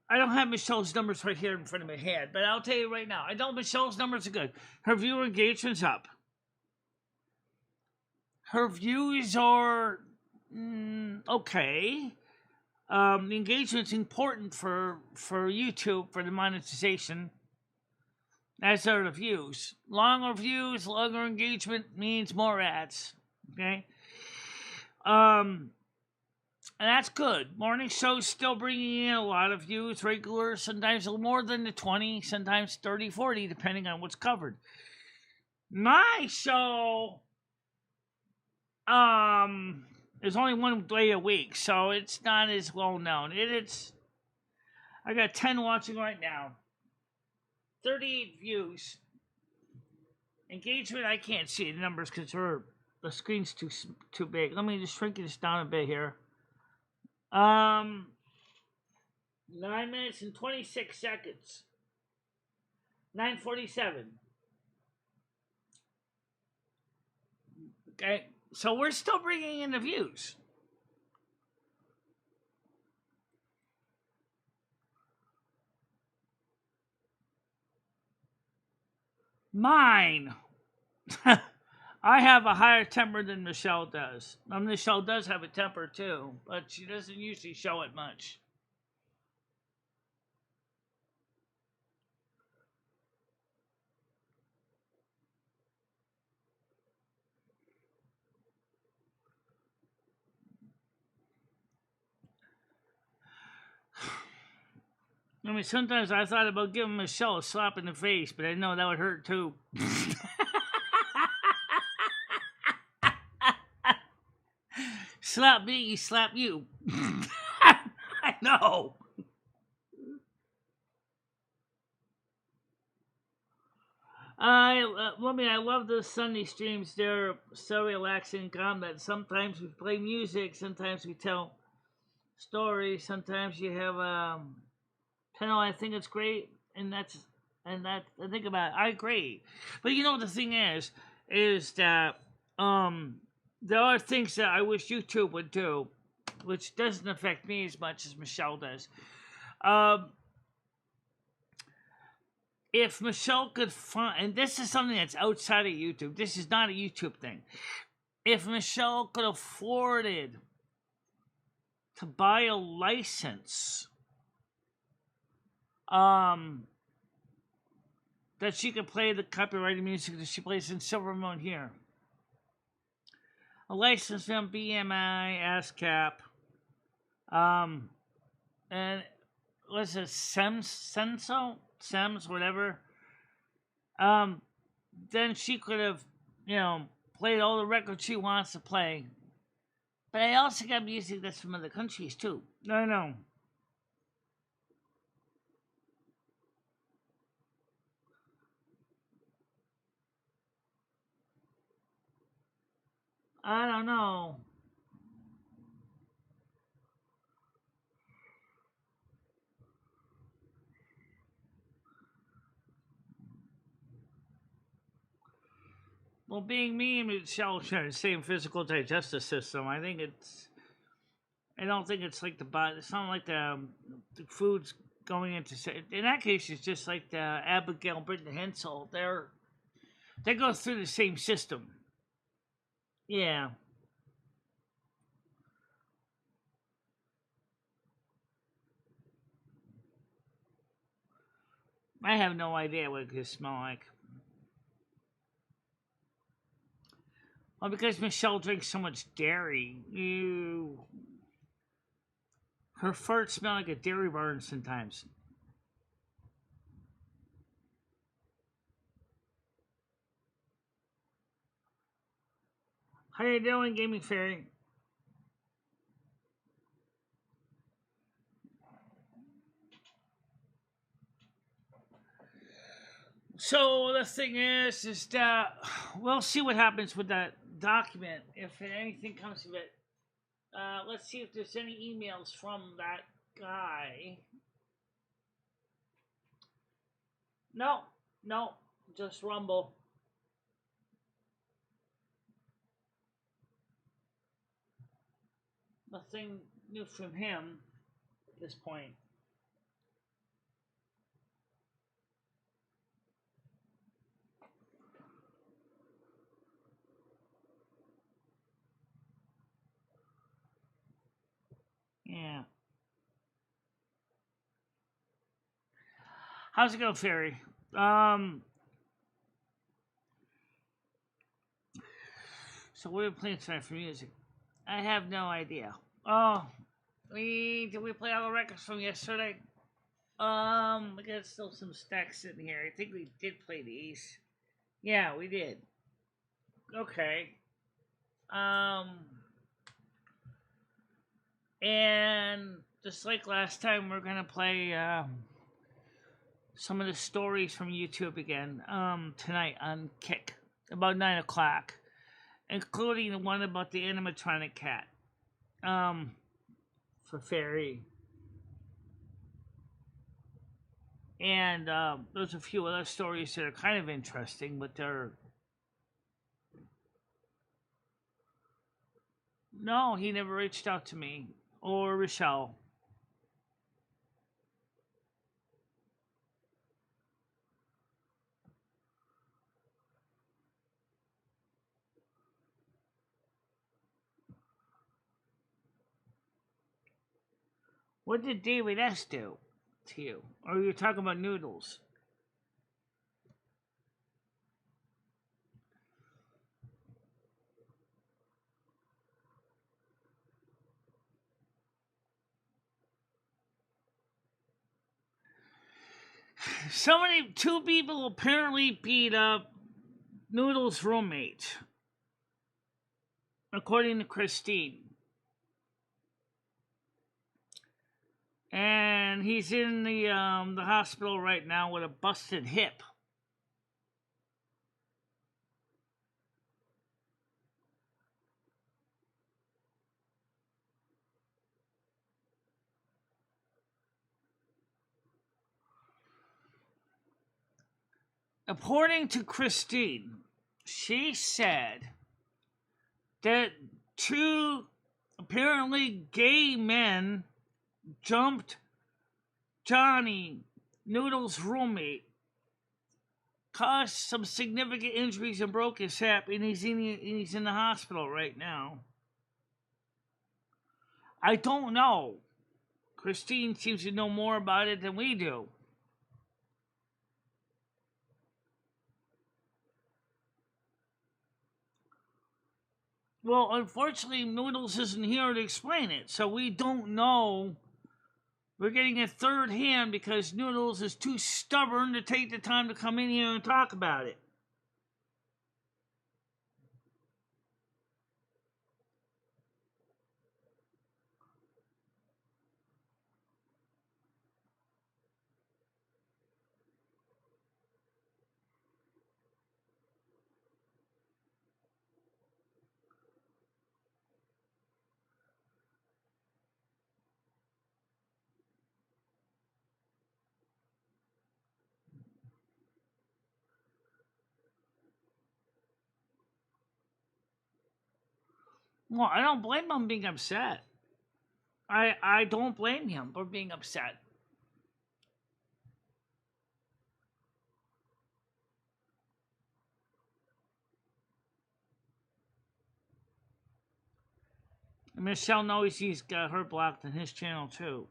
I don't have Michelle's numbers right here in front of my head, but I'll tell you right now, I know Michelle's numbers are good. Her viewer engagement's up. Her views are okay. The engagement's important for YouTube for the monetization. As are the views. Longer views, longer engagement means more ads. Okay. And that's good. Morning show's still bringing in a lot of views, regular, sometimes a little more than the 20, sometimes 30, 40, depending on what's covered. My show is only one day a week, so it's not as well known. It's I got 10 watching right now. 38 views. Engagement, I can't see the numbers because the screen's too big. Let me just shrink this down a bit here. 9 minutes and 26 seconds. 9:47. Okay, so we're still bringing in the views. Mine. I have a higher temper than Michelle does. Michelle does have a temper too, but she doesn't usually show it much. I mean, sometimes I thought about giving Michelle a slap in the face, but I know that would hurt too. Slap me, slap you. I know. I love those Sunday streams. They're so relaxing, calm that sometimes we play music, sometimes we tell stories, sometimes you have panel. I think it's great, and I think about it. I agree, but you know what the thing is that there are things that I wish YouTube would do, which doesn't affect me as much as Michelle does. If Michelle could find, and this is something that's outside of YouTube, this is not a YouTube thing. If Michelle could afforded to buy a license, that she could play the copyrighted music that she plays in Silver Moon here. A license from BMI, ASCAP, and what's it, Sems, whatever. Then she could have, played all the records she wants to play. But I also got music that's from other countries too. I know. I don't know. Well, being me and Michelle share the same physical digestive system, I think it's. I don't think it's like the body. It's not like the food's going into. In that case, it's just like the Abigail, Britain, Hensel. They go through the same system. Yeah. I have no idea what it could smell like. Well, because Michelle drinks so much dairy, her farts smell like a dairy barn sometimes. How you doing, Gaming Fairy? So the thing is that we'll see what happens with that document if anything comes of it. Let's see if there's any emails from that guy. No, no, just Rumble. Nothing new from him at this point. Yeah. How's it go, Fairy? So what are we playing tonight for music? I have no idea. Oh, did we play all the records from yesterday? We got still some stacks sitting here. I think we did play these. Yeah, we did. Okay. Um, and just like last time, we're gonna play some of the stories from YouTube again. Tonight on Kick about 9 o'clock, including the one about the animatronic cat. For Fairy. And there's a few other stories that are kind of interesting, but they're. No, he never reached out to me or Rochelle. What did David S. do to you? Or you're talking about Noodles? Two people apparently beat up Noodles' roommate, according to Christine. And he's in the hospital right now with a busted hip. According to Christine, she said that two apparently gay men jumped Johnny, Noodle's roommate, caused some significant injuries and broke his hip, and he's in the hospital right now. I don't know. Christine seems to know more about it than we do. Well, unfortunately, Noodles isn't here to explain it, so we don't know. We're getting a third hand because Noodles is too stubborn to take the time to come in here and talk about it. Well, I don't blame him being upset. I don't blame him for being upset. Michelle knows he's got her blocked on his channel too.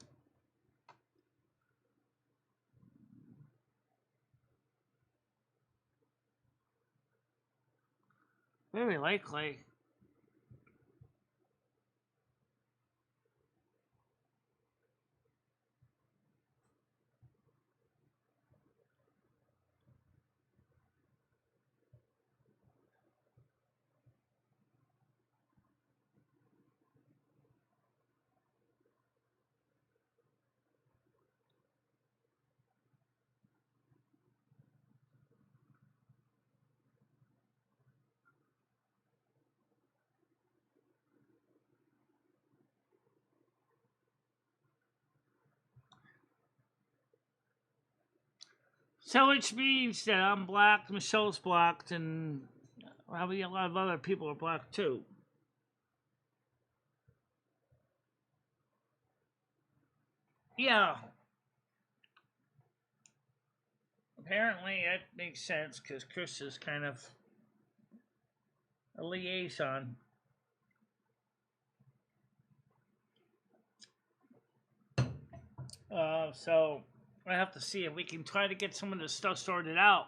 Very likely. So which means that I'm blocked, Michelle's blocked, and probably a lot of other people are blocked too. Yeah, apparently that makes sense because Chris is kind of a liaison. So I have to see if we can try to get some of this stuff sorted out.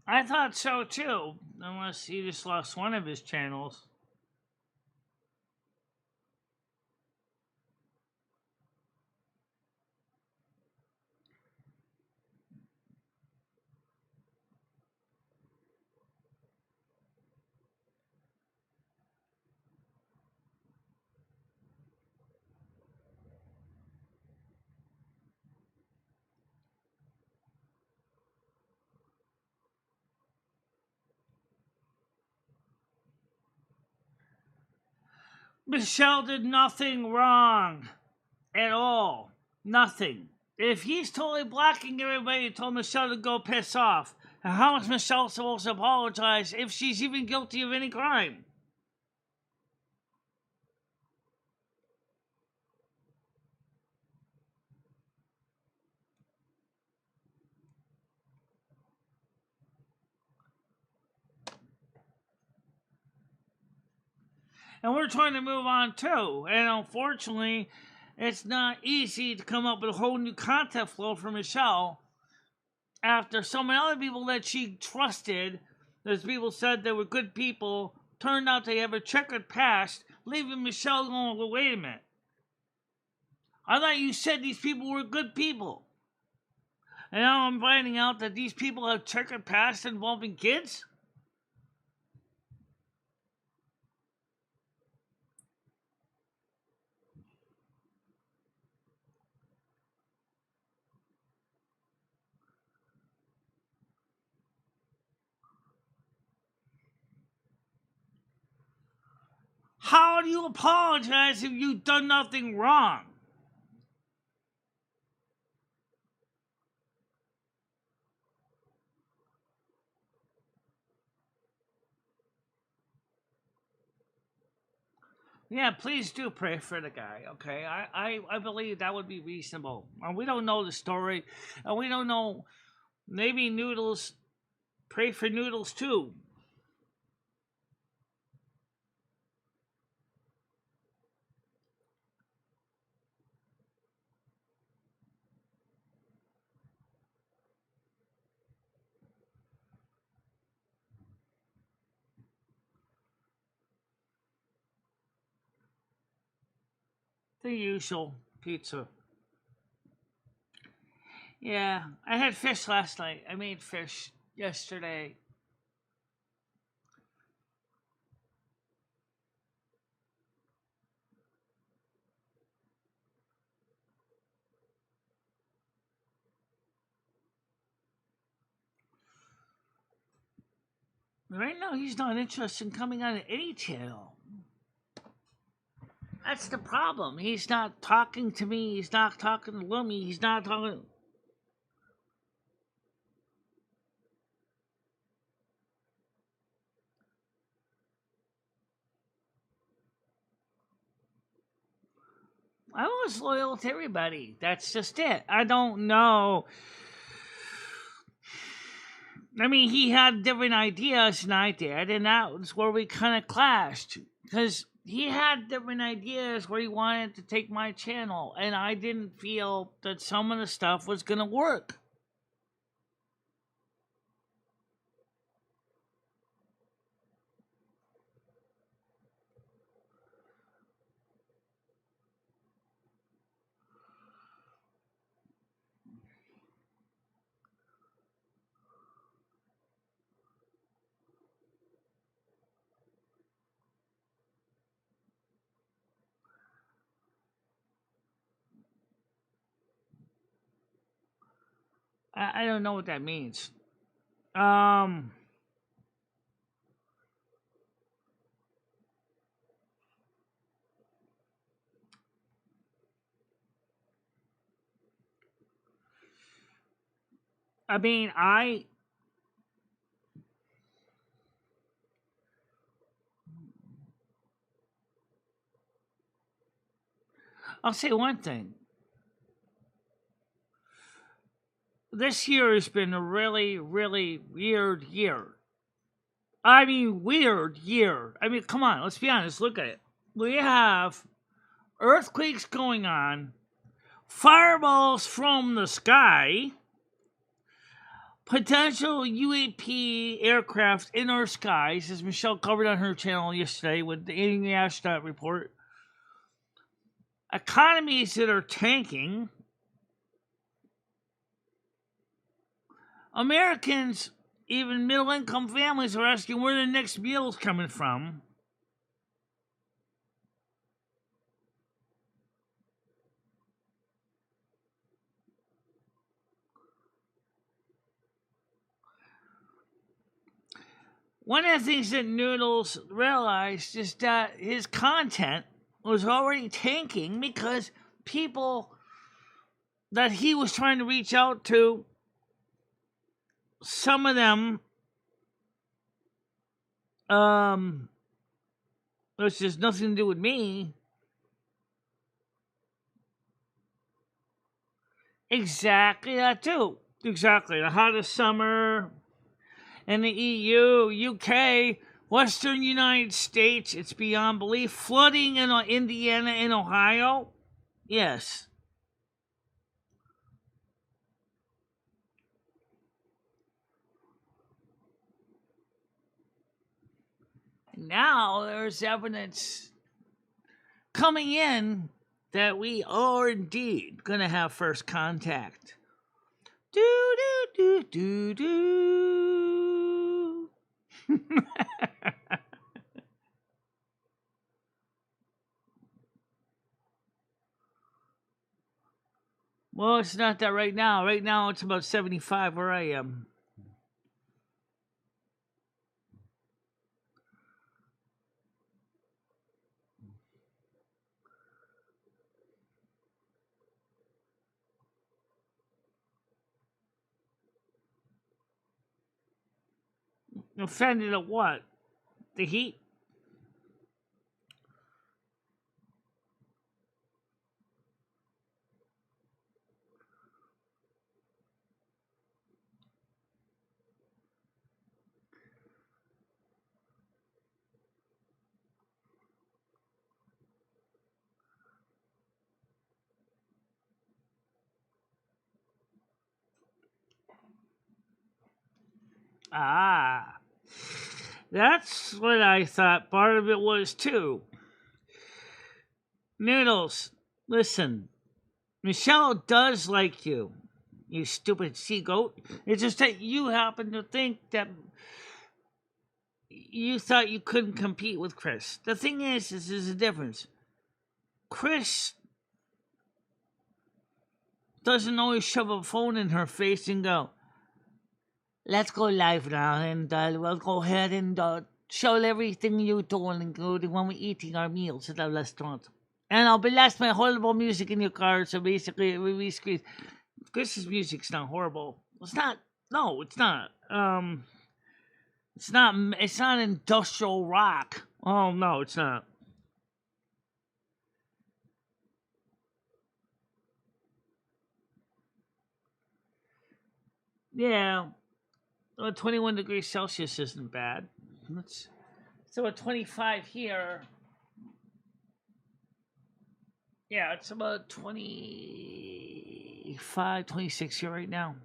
I thought so too, unless he just lost one of his channels. Michelle did nothing wrong at all. Nothing. If he's totally blocking everybody and told Michelle to go piss off, how is Michelle supposed to apologize if she's even guilty of any crime? And we're trying to move on too. And unfortunately, it's not easy to come up with a whole new content flow for Michelle after so many other people that she trusted, as people said they were good people, turned out they have a checkered past, leaving Michelle going, well, wait a minute. I thought you said these people were good people. And now I'm finding out that these people have checkered past involving kids? How do you apologize if you've done nothing wrong? Yeah, please do pray for the guy, okay? I believe that would be reasonable. And we don't know the story, and we don't know. Maybe Noodles, pray for Noodles too. The usual pizza. Yeah, I had fish last night. I made fish yesterday. Right now, he's not interested in coming on any channel. That's the problem. He's not talking to me. He's not talking to Lumi. He's not talking. I was loyal to everybody. That's just it. I don't know. I mean, he had different ideas than I did, and that was where we kind of clashed. Because he had different ideas where he wanted to take my channel, and I didn't feel that some of the stuff was going to work. I don't know what that means. Um, I mean, I'll say one thing. This year has been a really, really weird year. I mean, weird year. I mean, come on, let's be honest. Look at it. We have earthquakes going on, fireballs from the sky, potential UAP aircraft in our skies, as Michelle covered on her channel yesterday with the Amy Ashdot report. Economies that are tanking. Americans, even middle income families, are asking where their next meal is coming from. One of the things that Noodles realized is that his content was already tanking because people that he was trying to reach out to, some of them, which has nothing to do with me. Exactly that too. Exactly. The hottest summer in the EU, UK, Western United States, it's beyond belief. Flooding in Indiana and Ohio. Yes. Now there's evidence coming in that we are indeed going to have first contact. Do, do, do, do, do. Well, it's not that right now. Right now, it's about 75 where I am. Offended at what? The heat? Ah. That's what I thought part of it was too. Noodles, listen. Michelle does like you, you stupid sea goat. It's just that you happen to think that you thought you couldn't compete with Chris. The thing is there's a difference. Chris doesn't always shove a phone in her face and go, let's go live now, and we'll go ahead and show everything you're doing, including when we're eating our meals at the restaurant. And I'll blast my horrible music in your car, so basically we squeeze. Chris's music's not horrible. It's not. No, it's not. It's not. It's not industrial rock. Oh no, it's not. Yeah, 21 degrees Celsius isn't bad. Let's, so at 25 here. Yeah, it's about 25, 26 here right now.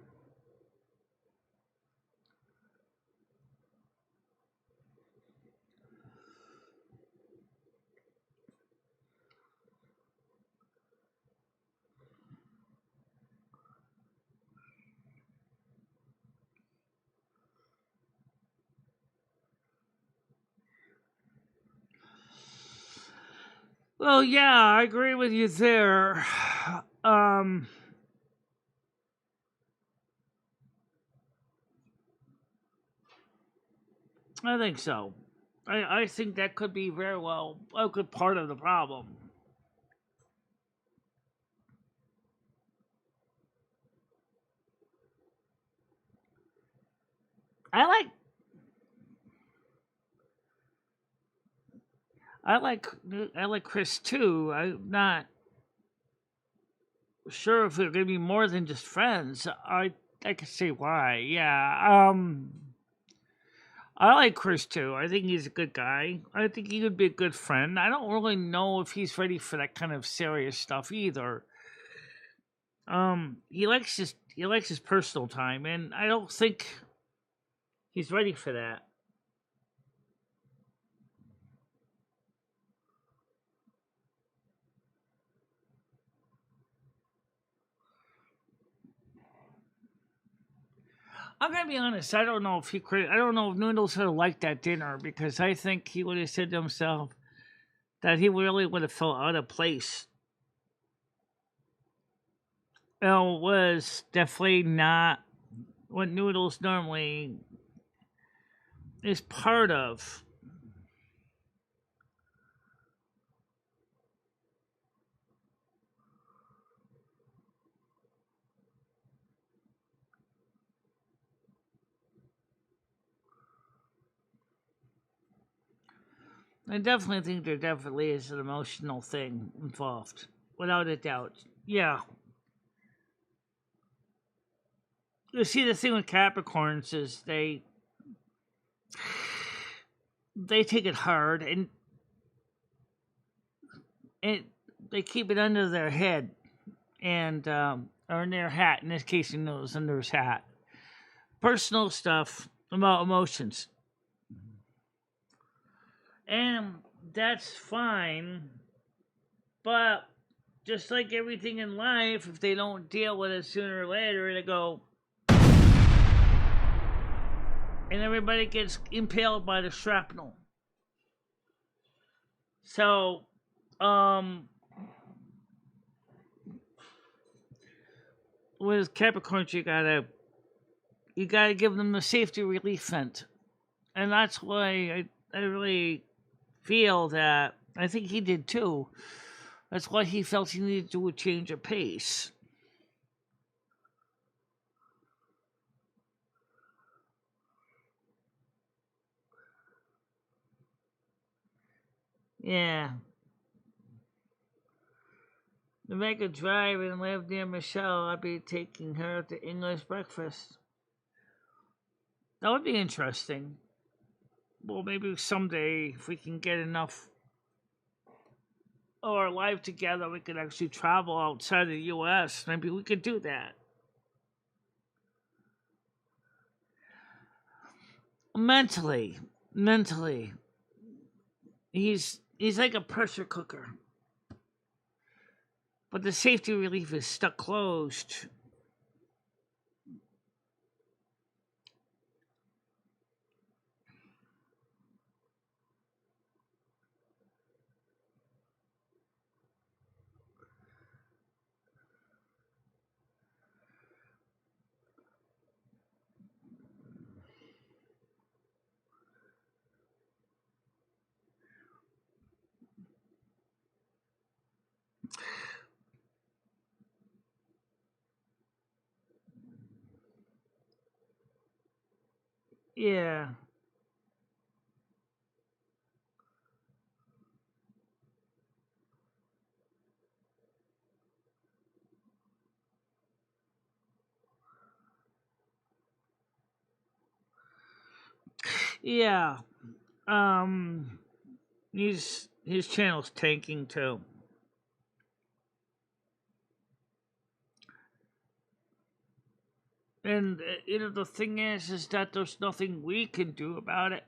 Well, yeah, I agree with you there. Um, I think so. I think that could be very well a good part of the problem. I like I like I like Chris too. I'm not sure if they're gonna be more than just friends. I can see why. Yeah. I like Chris too. I think he's a good guy. I think he would be a good friend. I don't really know if he's ready for that kind of serious stuff either. He likes his personal time, and I don't think he's ready for that. I'm gonna be honest. I don't know if Noodles would have liked that dinner because I think he would have said to himself that he really would have felt out of place. Was definitely not what Noodles normally is part of. I definitely think there definitely is an emotional thing involved, without a doubt. Yeah. You see, the thing with Capricorns is they take it hard and they keep it under their head and or in their hat. In this case, he knows under his hat. Personal stuff about emotions, and that's fine. But just like everything in life, if they don't deal with it sooner or later, it'll go, and everybody gets impaled by the shrapnel. So, um, with Capricorns, you gotta give them the safety relief vent, and that's why I really feel that I think he did too. That's why he felt he needed to do a change of pace. Yeah. If I could drive and live near Michelle, I'd be taking her to English breakfast. That would be interesting. Well, maybe someday, if we can get enough of our life together, we could actually travel outside the U.S. Maybe we could do that. Mentally, mentally, he's like a pressure cooker, but the safety relief is stuck closed. Yeah, yeah. Um, his channel's tanking too. And the thing is that there's nothing we can do about it.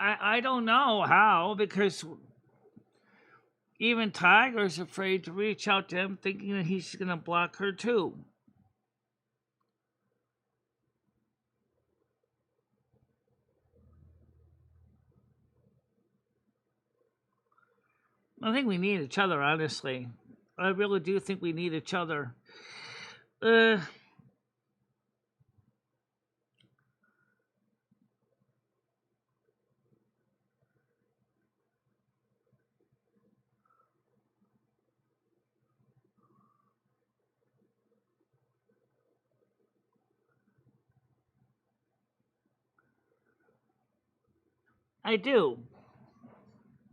I don't know how because Even Tiger's afraid to reach out to him, thinking that he's going to block her too. I think we need each other, honestly. I really do think we need each other. Uh, I do.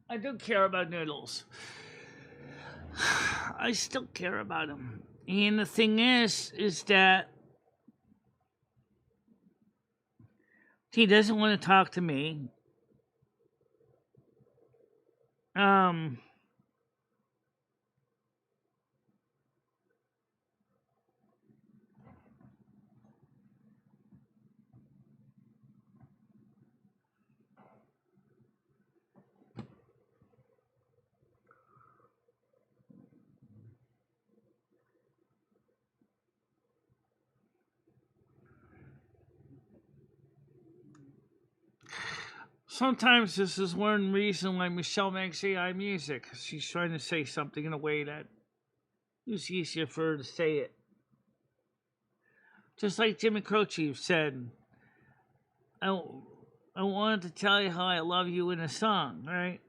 I do care about Noodles. I still care about him. And the thing is that he doesn't want to talk to me. Um, Sometimes this is one reason why Michelle makes AI music. She's trying to say something in a way that it's easier for her to say it. Just like Jimmy Croce said, I, I wanted to tell you how I love you in a song, right?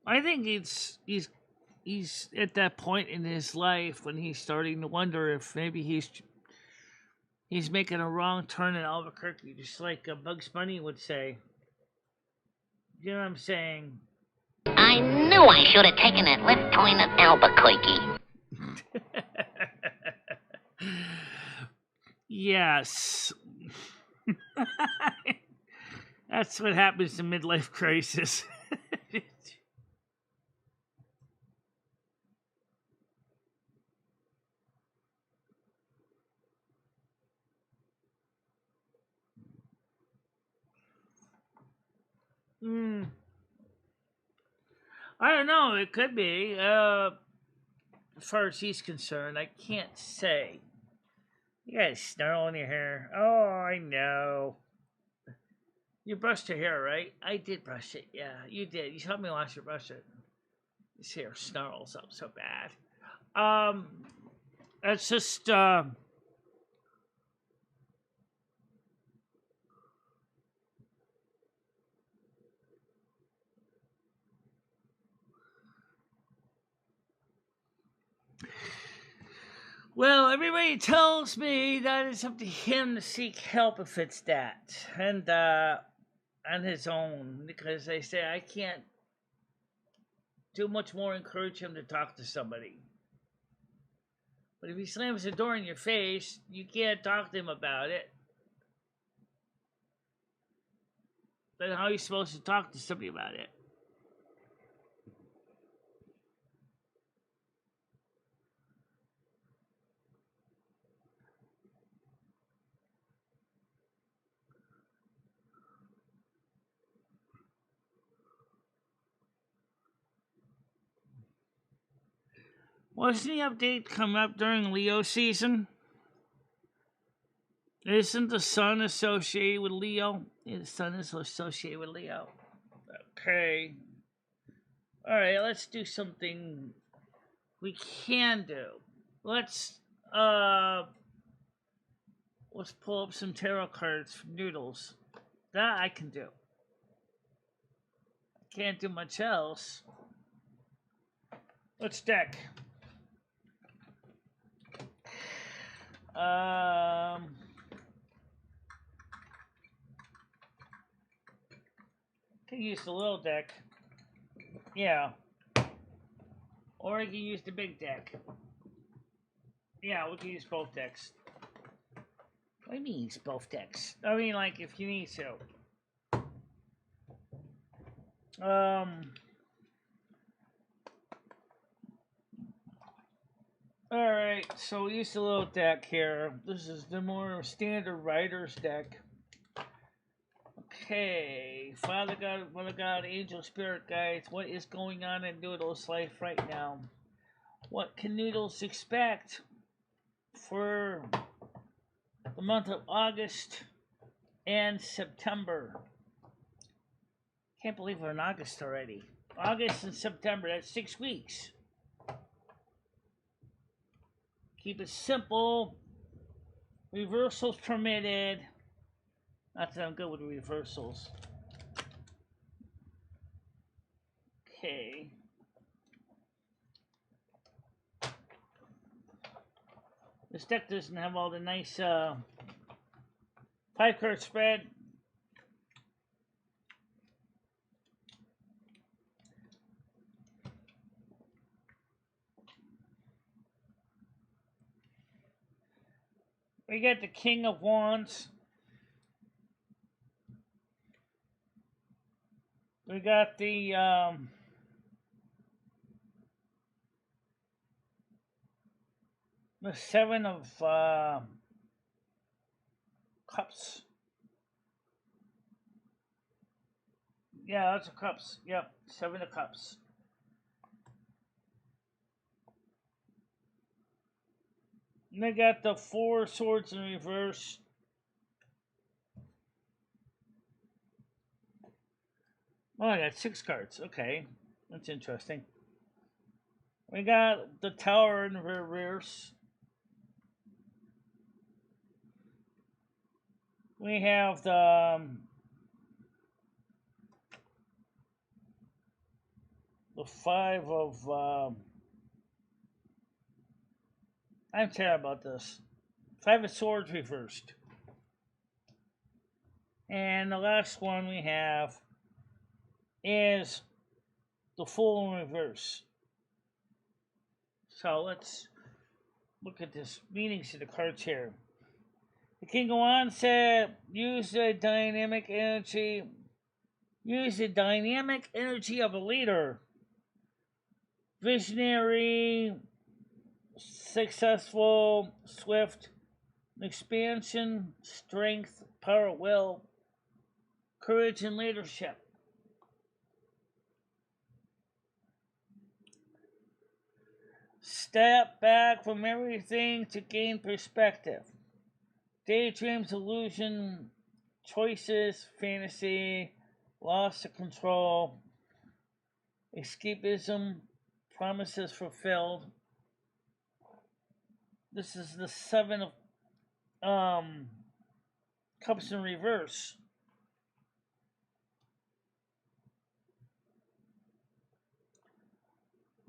I think he's at that point in his life when he's starting to wonder if maybe he's making a wrong turn in Albuquerque, just like Bugs Bunny would say. You know what I'm saying? I knew I should have taken that left turn at Albuquerque. Yes. That's what happens in midlife crisis. Hmm. I don't know. It could be. As far as he's concerned, I can't say. You got a snarl in your hair. Oh, I know. You brushed your hair, right? I did brush it. Yeah, you did. You helped me last year brush it. This hair snarls up so bad. Um, it's just. Well, everybody tells me that it's up to him to seek help if it's that, and on his own, because they say I can't do much more. Encourage him to talk to somebody. But if he slams the door in your face, you can't talk to him about it. Then how are you supposed to talk to somebody about it? Wasn't the update coming up during Leo season? Isn't the sun associated with Leo? Yeah, the sun is associated with Leo. Okay. Alright, let's do something we can do. Let's uh let's pull up some tarot cards from Noodles. That I can do. Can't do much else. Let's deck. Can use the little deck. Yeah. Or I can use the big deck. Yeah, we can use both decks. What do you mean use both decks? I mean, like, if you need to. Alright, so we use the little deck here. This is the more standard writer's deck. Okay, Father God, Mother God, Angel Spirit Guides, what is going on in Noodles' life right now? What can Noodles expect for the month of August and September? Can't believe we're in August already. August and September, that's 6 weeks. Keep it simple. Reversals permitted. Not that I'm good with reversals. Okay. This deck doesn't have all the nice 5-card spread. We got the King of Wands. We got the Seven of Cups. Yeah, that's a Cups. Yep, 7 of Cups. And they got the 4 Swords in reverse. Oh, I got 6 cards. Okay, that's interesting. We got the Tower in reverse. We have the 5 of I'm terrible about this. 5 of Swords reversed. And the last one we have is the Fool in reverse. So let's look at this meanings of the cards here. The King of Wands said, use the dynamic energy of a leader. Visionary, successful, swift, expansion, strength, power, will, courage, and leadership. Step back from everything to gain perspective. Daydreams, illusion, choices, fantasy, loss of control, escapism, promises fulfilled. This is the 7 of Cups in reverse.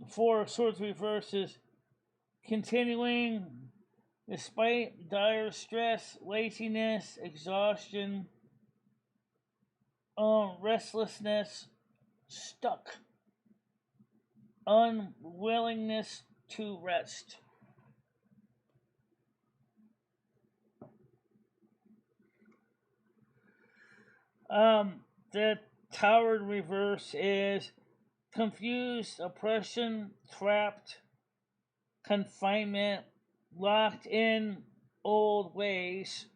The 4 of Swords reverse is continuing despite dire stress, laziness, exhaustion, restlessness, stuck, unwillingness to rest. The Tower in reverse is confused, oppression, trapped, confinement, locked in old ways,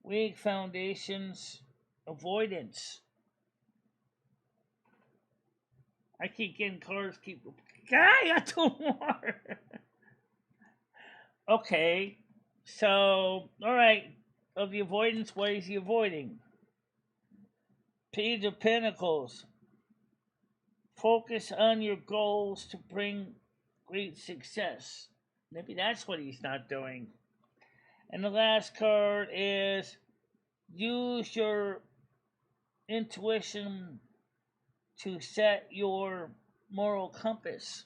weak foundations, avoidance. I keep getting cards, I got 2 more. Okay, so, alright, of the avoidance, what is he avoiding? Page of Pentacles. Focus on your goals to bring great success. Maybe that's what he's not doing. And the last card is use your intuition to set your moral compass.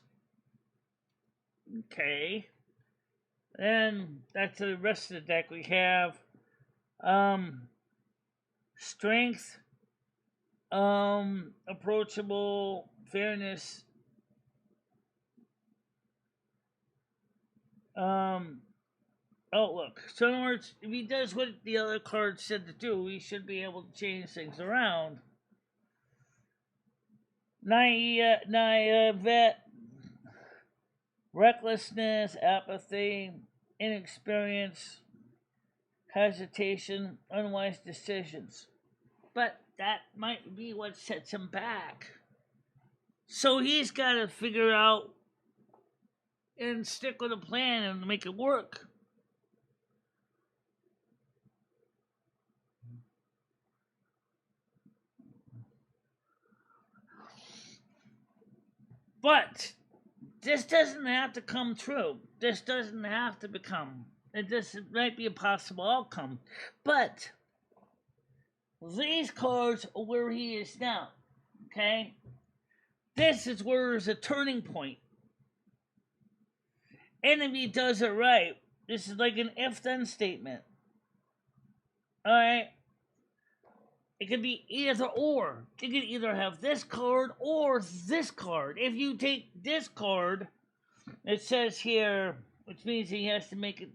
Okay. Then that's the rest of the deck. We have strength, approachable, fairness, outlook. So in other words, if he does what the other card said to do, he should be able to change things around. Naivete, recklessness, apathy, inexperience, hesitation, unwise decisions. But that might be what sets him back. So he's got to figure out and stick with a plan and make it work. But this doesn't have to come true. This doesn't have to become. This might be a possible outcome. But these cards are where he is now. Okay? This is where there's a turning point. And if he does it right, this is like an if-then statement. Alright? It could be either or. You could either have this card or this card. If you take this card, it says here, which means he has to make a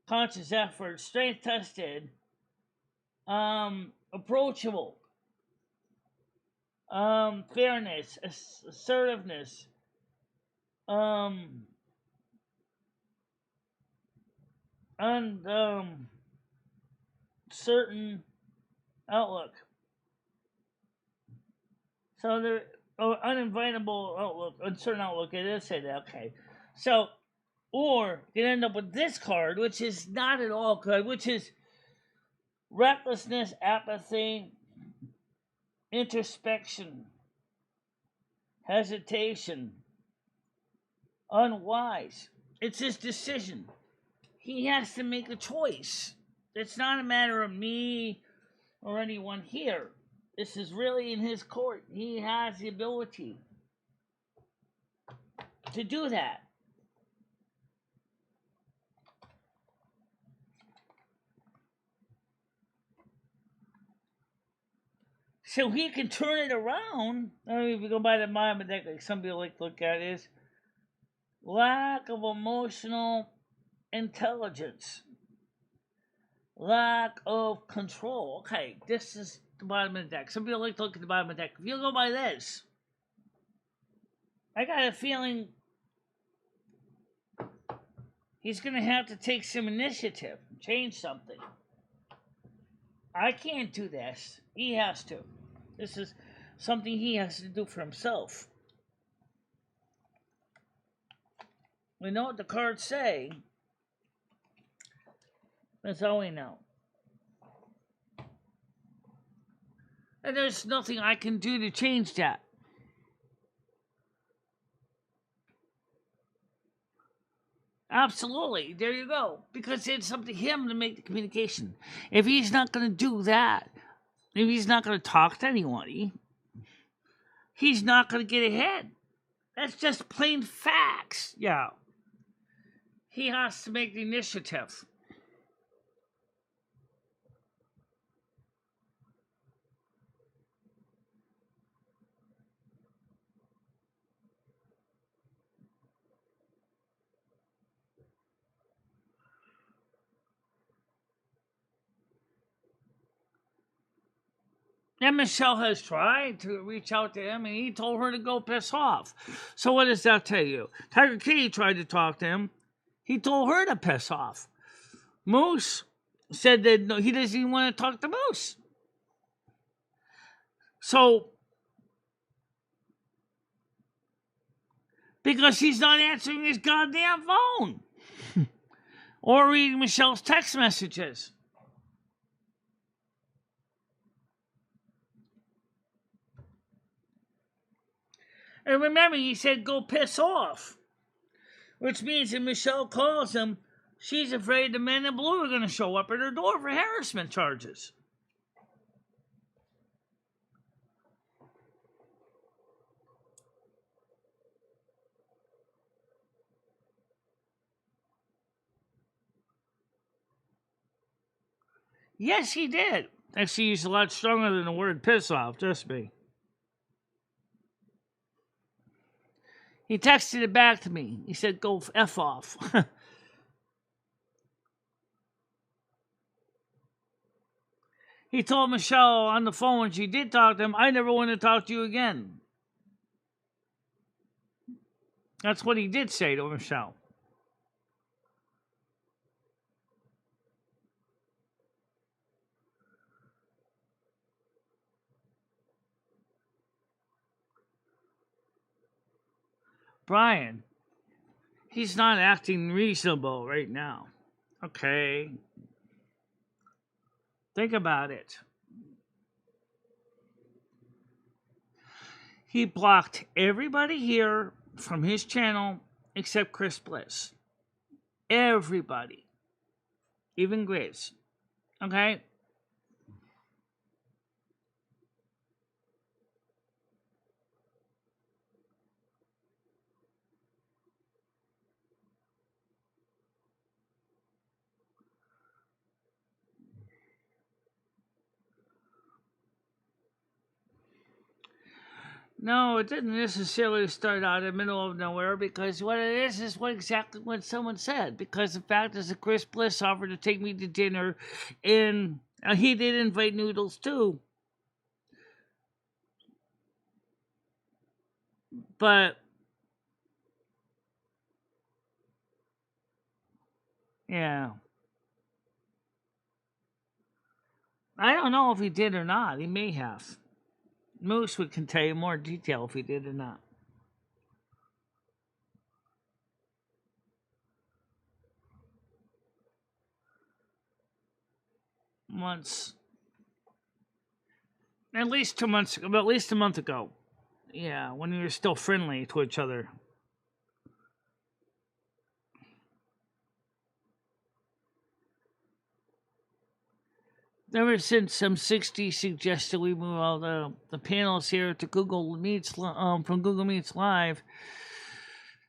conscious effort, strength tested, approachable, fairness, assertiveness, certain outlook. So there, uninvitable outlook, uncertain outlook. It does say that. Okay, so or you end up with this card, which is not at all good, which is recklessness, apathy, introspection, hesitation, unwise. It's his decision. He has to make a choice. It's not a matter of me or anyone here. This is really in his court. He has the ability to do that. So he can turn it around. I mean, if you go by the mind deck, like some people like to look at it, is lack of emotional intelligence, lack of control. Okay, this is the bottom of the deck. Some people like to look at the bottom of the deck. If you go by this, I got a feeling he's going to have to take some initiative, change something. I can't do this. He has to. This is something he has to do for himself. We know what the cards say. That's all we know. And there's nothing I can do to change that. Absolutely. There you go. Because it's up to him to make the communication. If he's not going to do that, if he's not going to talk to anybody, he's not going to get ahead. That's just plain facts. Yeah. He has to make the initiative. And Michelle has tried to reach out to him, and he told her to go piss off. So what does that tell you? Tiger Kitty tried to talk to him. He told her to piss off. Moose said that no, he doesn't even want to talk to Moose. So, because he's not answering his goddamn phone. Or reading Michelle's text messages. And remember, he said, go piss off. Which means if Michelle calls him, she's afraid the men in blue are going to show up at her door for harassment charges. Yes, he did. Actually, he's a lot stronger than the word piss off, trust me. He texted it back to me. He said, go F off. He told Michelle on the phone when she did talk to him, I never want to talk to you again. That's what he did say to Michelle. Brian, he's not acting reasonable right now. Okay. Think about it. He blocked everybody here from his channel except Chris Bliss. Everybody. Even Grizz. Okay? No, it didn't necessarily start out in the middle of nowhere because what it is what exactly what someone said. Because the fact is that Chris Bliss offered to take me to dinner, and he did invite Noodles too. But yeah, I don't know if he did or not. He may have. Moose can tell you more detail if he did or not. Once, at least 2 months ago, at least a month ago. Yeah, when we were still friendly to each other. Ever since some 60 suggested we move all the panels here to Google Meets from Google Meets Live,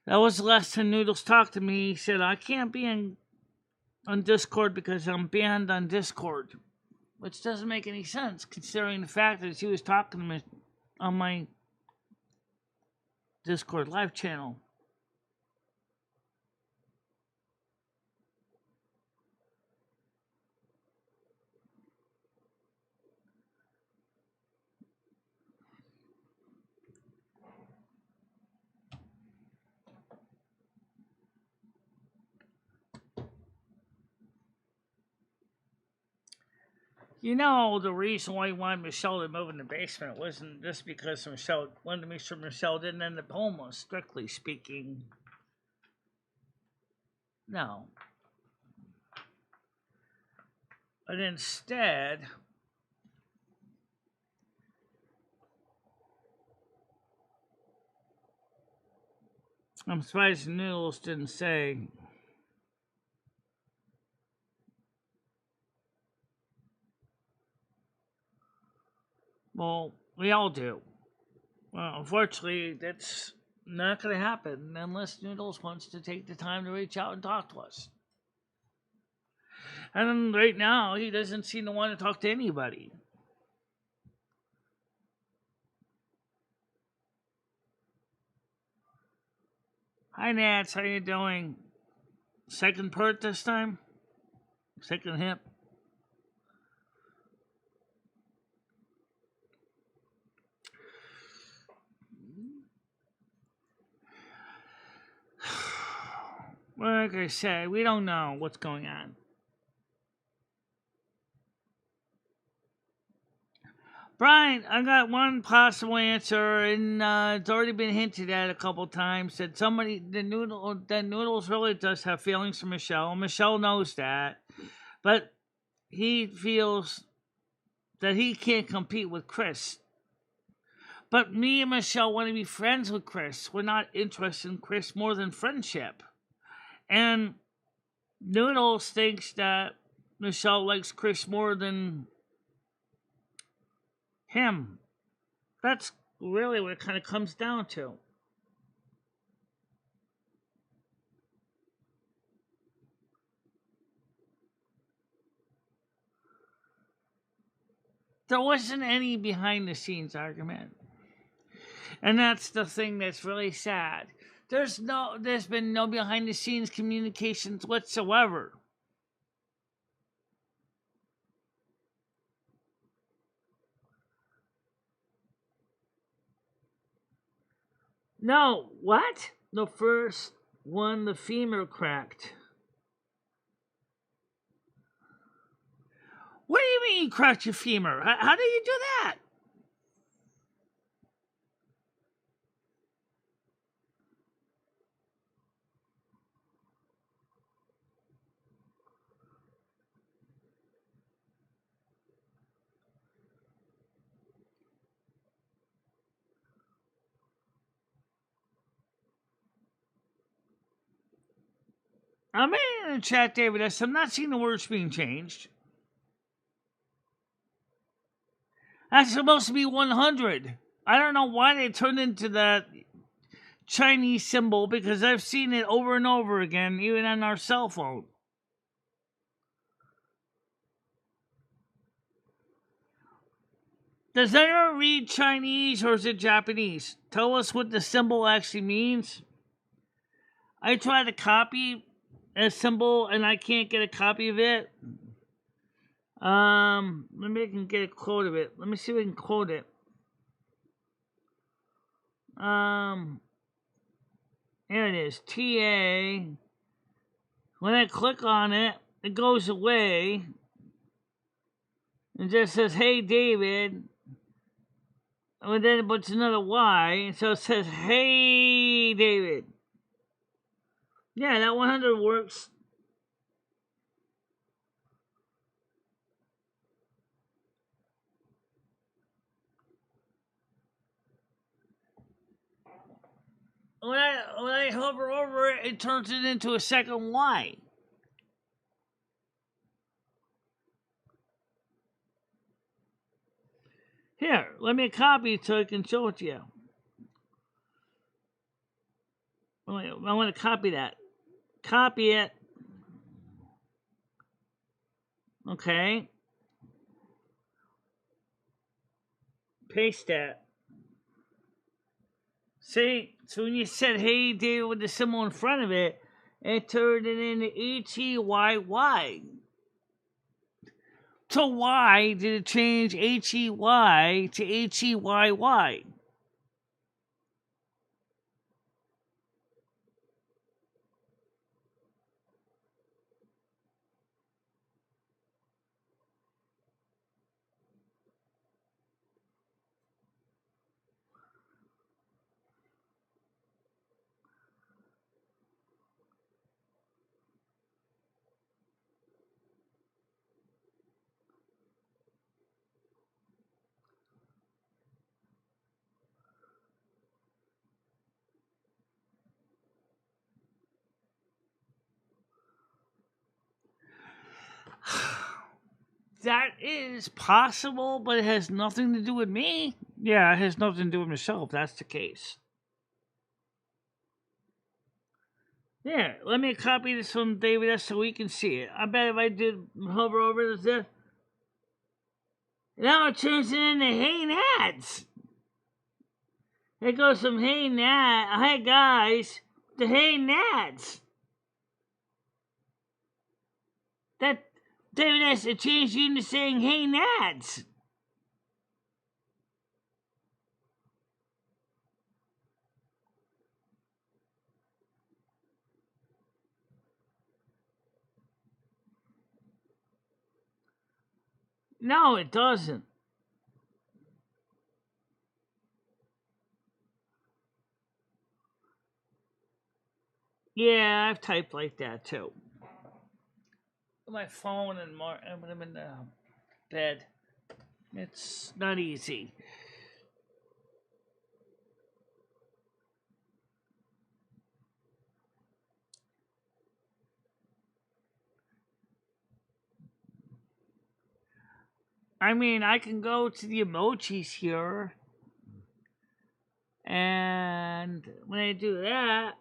that was the last time Noodles talked to me. He said, I can't be on Discord because I'm banned on Discord. Which doesn't make any sense, considering the fact that he was talking to me on my Discord live channel. You know, the reason why he wanted Michelle to move in the basement wasn't just because Michelle wanted to make sure Michelle didn't end up homeless, strictly speaking. No. But instead, I'm surprised Noodles didn't say, well, we all do. Well, unfortunately, that's not going to happen unless Noodles wants to take the time to reach out and talk to us. And right now, he doesn't seem to want to talk to anybody. Hi, Nats. How you doing? Second part this time? Second hip? Like I said, we don't know what's going on. Brian, I got one possible answer, and it's already been hinted at a couple times that Noodles really does have feelings for Michelle. Michelle knows that, but he feels that he can't compete with Chris. But me and Michelle want to be friends with Chris. We're not interested in Chris more than friendship. And Noodles thinks that Michelle likes Chris more than him. That's really what it kind of comes down to. There wasn't any behind the scenes argument. And that's the thing that's really sad. There's been no behind the scenes communications whatsoever. No, what? The first one, the femur cracked. What do you mean you cracked your femur? How do you do that? I'm in the chat, David S. I'm not seeing the words being changed. That's supposed to be 100. I don't know why they turned into that Chinese symbol because I've seen it over and over again, even on our cell phone. Does anyone read Chinese or is it Japanese? Tell us what the symbol actually means. I tried to copy a symbol and I can't get a copy of it. Maybe I can get a quote of it. Let me see if I can quote it. Here it is. TA. When I click on it, it goes away. It just says, "Hey, David." And then it puts another Y. And so it says, "Hey, David." Yeah, that 100 works. When I hover over it, it turns it into a second Y. Here, let me copy it so I can show it to you. I want to copy that. Copy it. Okay. Paste that. See? So when you said, "Hey, David," with the symbol in front of it, it turned it into HEYY. So why did it change HEY to HEYY? That is possible, but it has nothing to do with me. Yeah, it has nothing to do with myself. That's the case. Yeah, let me copy this from David S. so we can see it. I bet if I did hover over this, now it turns it into "Hey Nads." It goes from "Hey guys" to "Hey Nads." That David S. It changed you into saying "Hey Nads." No, it doesn't. Yeah, I've typed like that too. My phone and when I'm in the bed. It's not easy. I mean, I can go to the emojis here, and when I do that,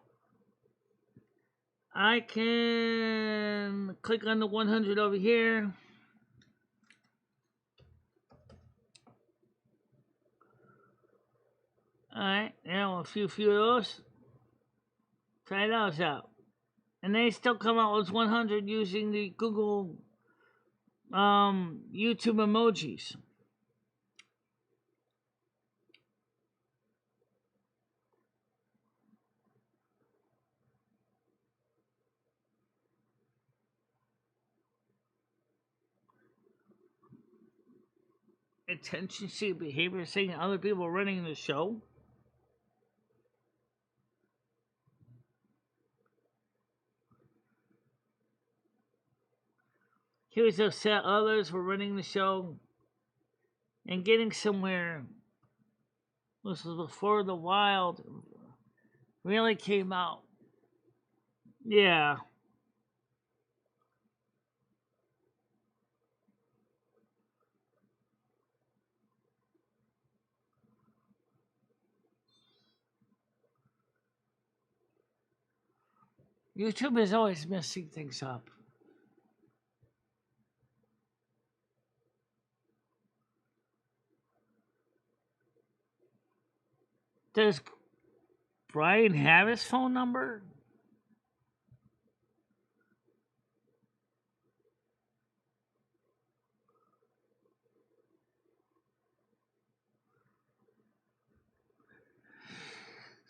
I can click on the 100 over here. Alright, now a few of those. Try those out. And they still come out with 100 using the Google YouTube emojis. Attention seeking behavior saying other people running the show. He was upset others were running the show and getting somewhere. This was before the Wild really came out. Yeah. YouTube is always messing things up. Does Brian have his phone number?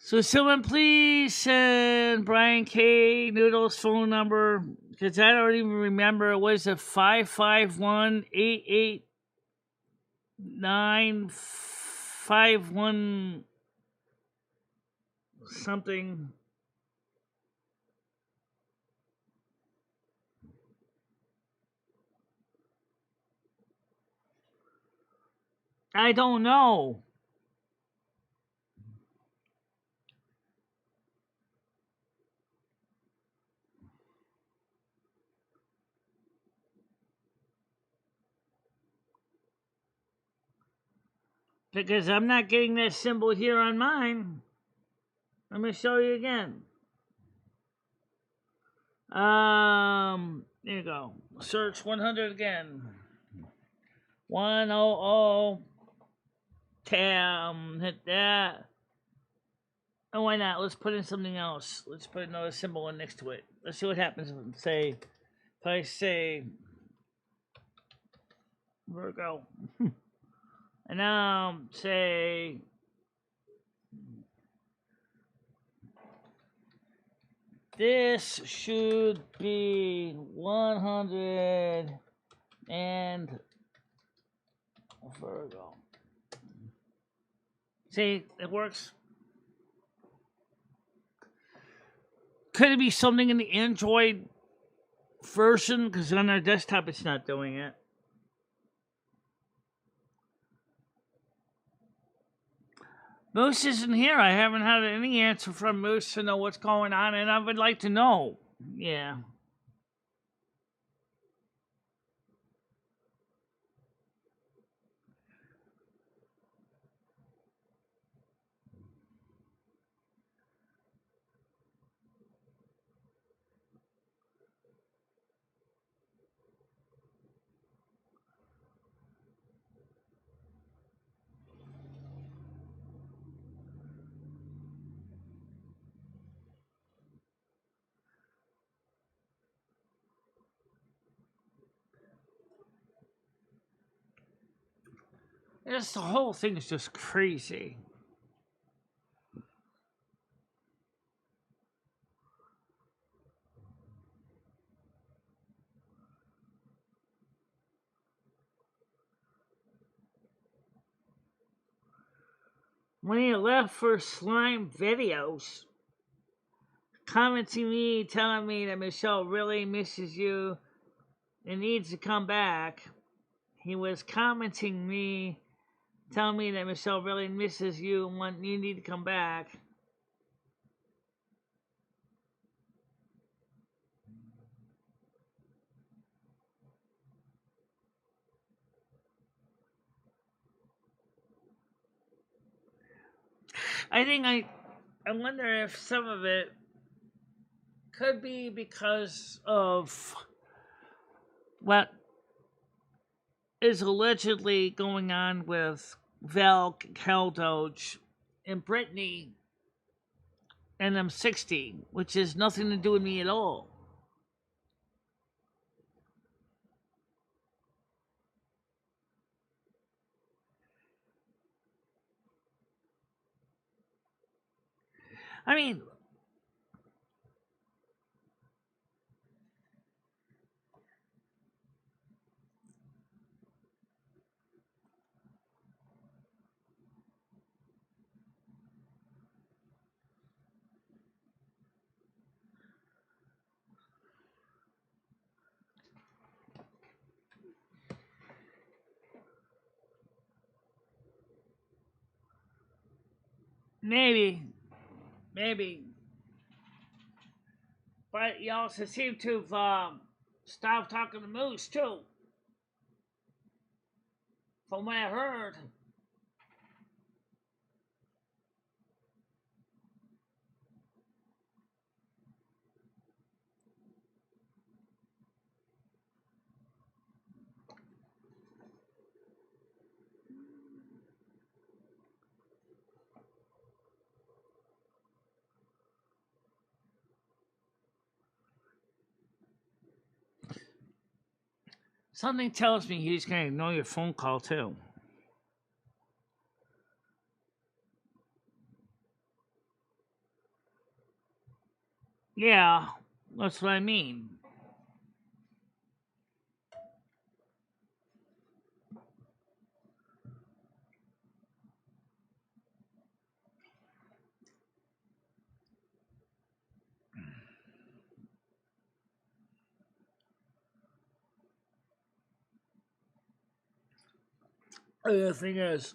So someone please send Brian K. Noodle's phone number, because I don't even remember. It was a 551-889-51 something. I don't know. Because I'm not getting that symbol here on mine. Let me show you again. There you go. Search 100 again. 100. Tam. Hit that. Oh, why not? Let's put in something else. Let's put another symbol in next to it. Let's see what happens if I say Virgo. And now say this should be 100 and Virgo. See, it works. Could it be something in the Android version? Because on our desktop it's not doing it. Moose isn't here. I haven't had any answer from Moose to know what's going on, and I would like to know. Yeah. The whole thing is just crazy. When he left for slime videos, commenting me, telling me that Michelle really misses you and needs to come back. He was commenting me, telling me that Michelle really misses you and you need to come back. I wonder if some of it could be because of what is allegedly going on with Val Caldoge and Brittany and I'm 60, which has nothing to do with me at all. I mean, maybe. But you also seem to have stopped talking to Moose, too. From what I heard. Something tells me he's going to ignore your phone call, too. Yeah, that's what I mean. The thing is,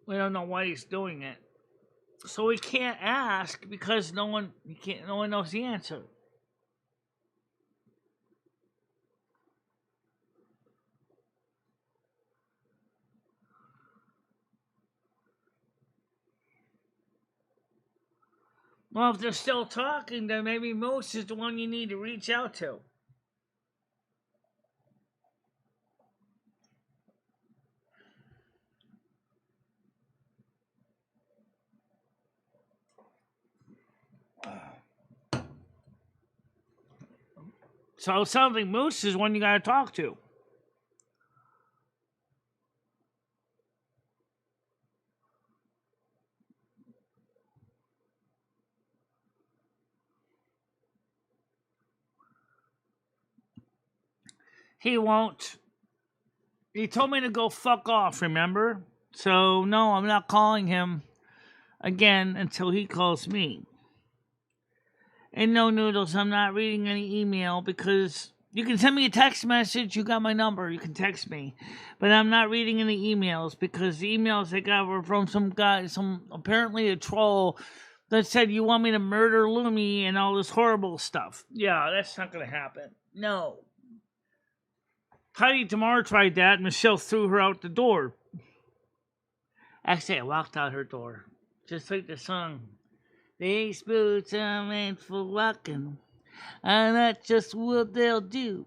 we don't know why he's doing it. So we can't ask because no one knows the answer. Well, if they're still talking, then maybe Moose is the one you need to reach out to. So it sounds like Moose is one you gotta talk to. He won't. He told me to go fuck off, remember? So, no, I'm not calling him again until he calls me. And no, Noodles, I'm not reading any email because you can send me a text message. You got my number. You can text me. But I'm not reading any emails because the emails I got were from some guy, apparently a troll that said you want me to murder Lumi and all this horrible stuff. Yeah, that's not going to happen. No. Heidi Tamar tried that, and Michelle threw her out the door. Actually, I walked out her door. Just like the song. These boots are meant for walking, and that's just what they'll do.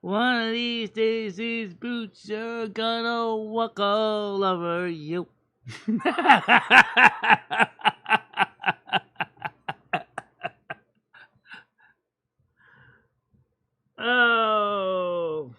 One of these days, these boots are gonna walk all over you. Oh.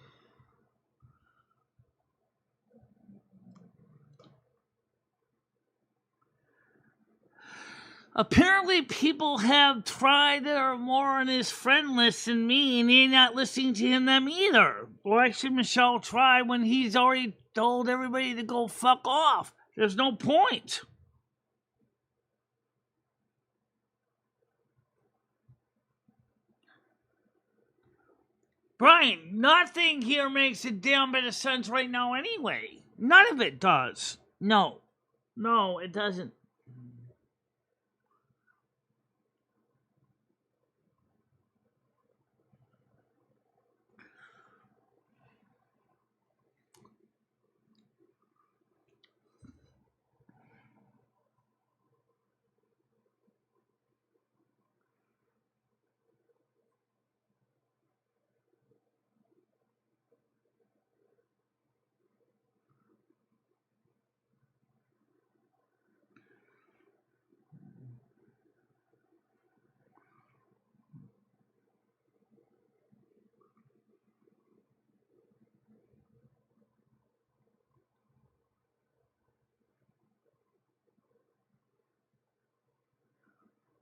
Apparently, people have tried that are more on his friend list than me, and you're not listening to them either. Why should Michelle try when he's already told everybody to go fuck off? There's no point. Brian, nothing here makes a damn bit of sense right now anyway. None of it does. No. No, it doesn't.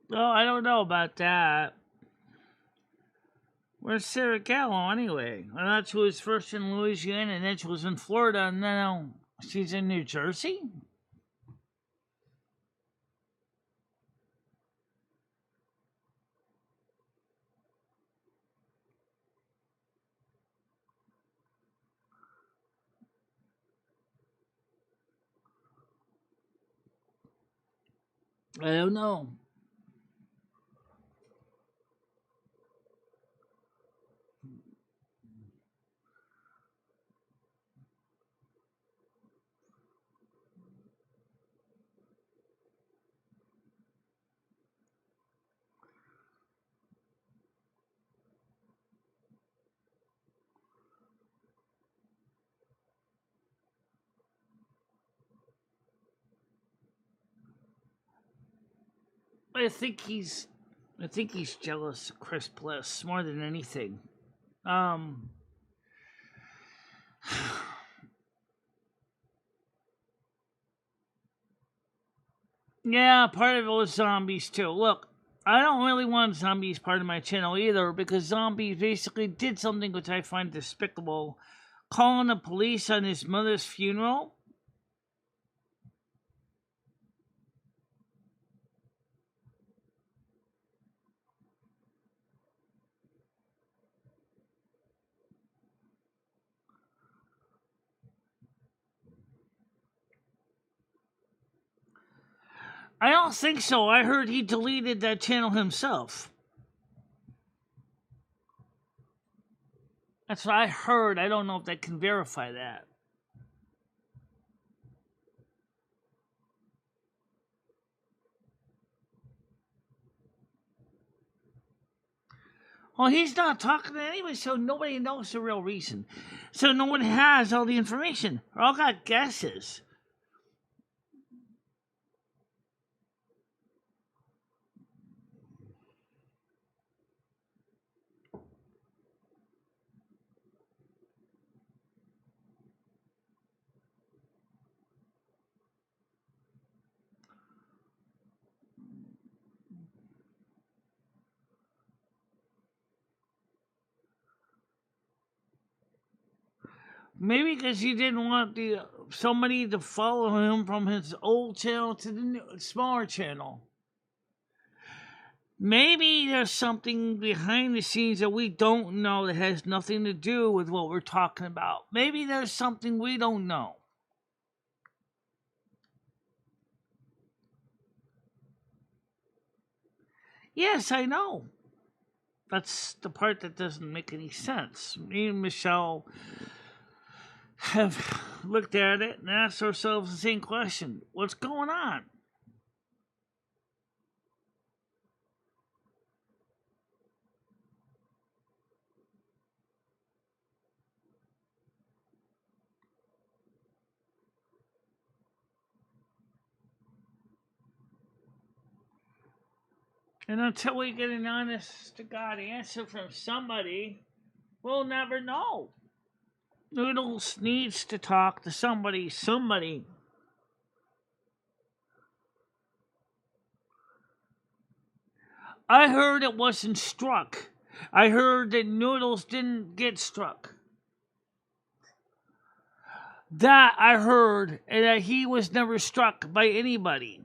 Well, I don't know about that. Where's Sarah Gallo anyway? I thought she was first in Louisiana and then she was in Florida and now she's in New Jersey? I don't know. I think he's jealous of Chris Bliss more than anything. Um, yeah, part of it was zombies too. Look, I don't really want zombies part of my channel either because zombies basically did something which I find despicable, calling the police on his mother's funeral. I don't think so. I heard he deleted that channel himself. That's what I heard. I don't know if they can verify that. Well, he's not talking anyway, so nobody knows the real reason. So no one has all the information. We're all got guesses. Maybe because he didn't want somebody to follow him from his old channel to the smaller channel. Maybe there's something behind the scenes that we don't know that has nothing to do with what we're talking about. Maybe there's something we don't know. Yes, I know. That's the part that doesn't make any sense. Me and Michelle have looked at it and asked ourselves the same question. What's going on? And until we get an honest to God answer from somebody, we'll never know. Noodles needs to talk to somebody. I heard it wasn't struck. I heard that Noodles didn't get struck. That I heard, and that he was never struck by anybody.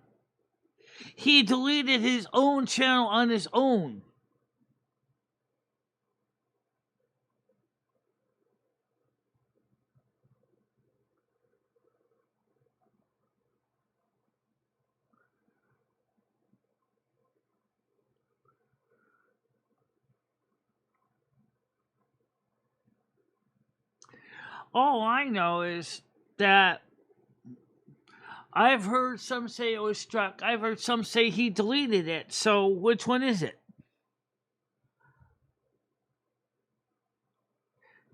He deleted his own channel on his own. All I know is that I've heard some say it was struck. I've heard some say he deleted it. So which one is it?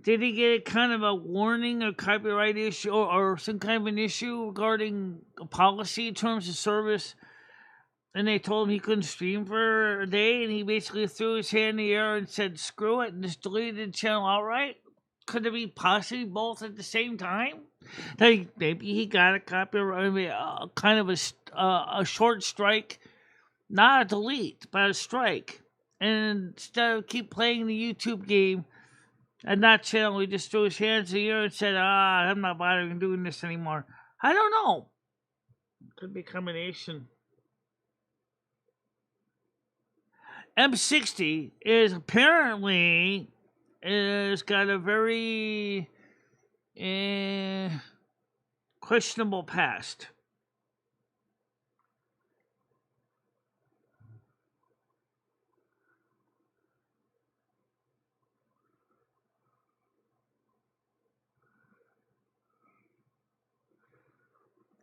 Did he get kind of a warning or copyright issue or some kind of an issue regarding a policy terms of service? And they told him he couldn't stream for a day, and he basically threw his hand in the air and said, screw it, and just deleted the channel outright? Could it be possibly both at the same time? Like maybe he got a copyright, kind of a short strike, not a delete, but a strike. And instead of keep playing the YouTube game, and that channel, he just threw his hands in the air and said, I'm not bothering doing this anymore. I don't know. Could be a combination. M60 is apparently got a very questionable past.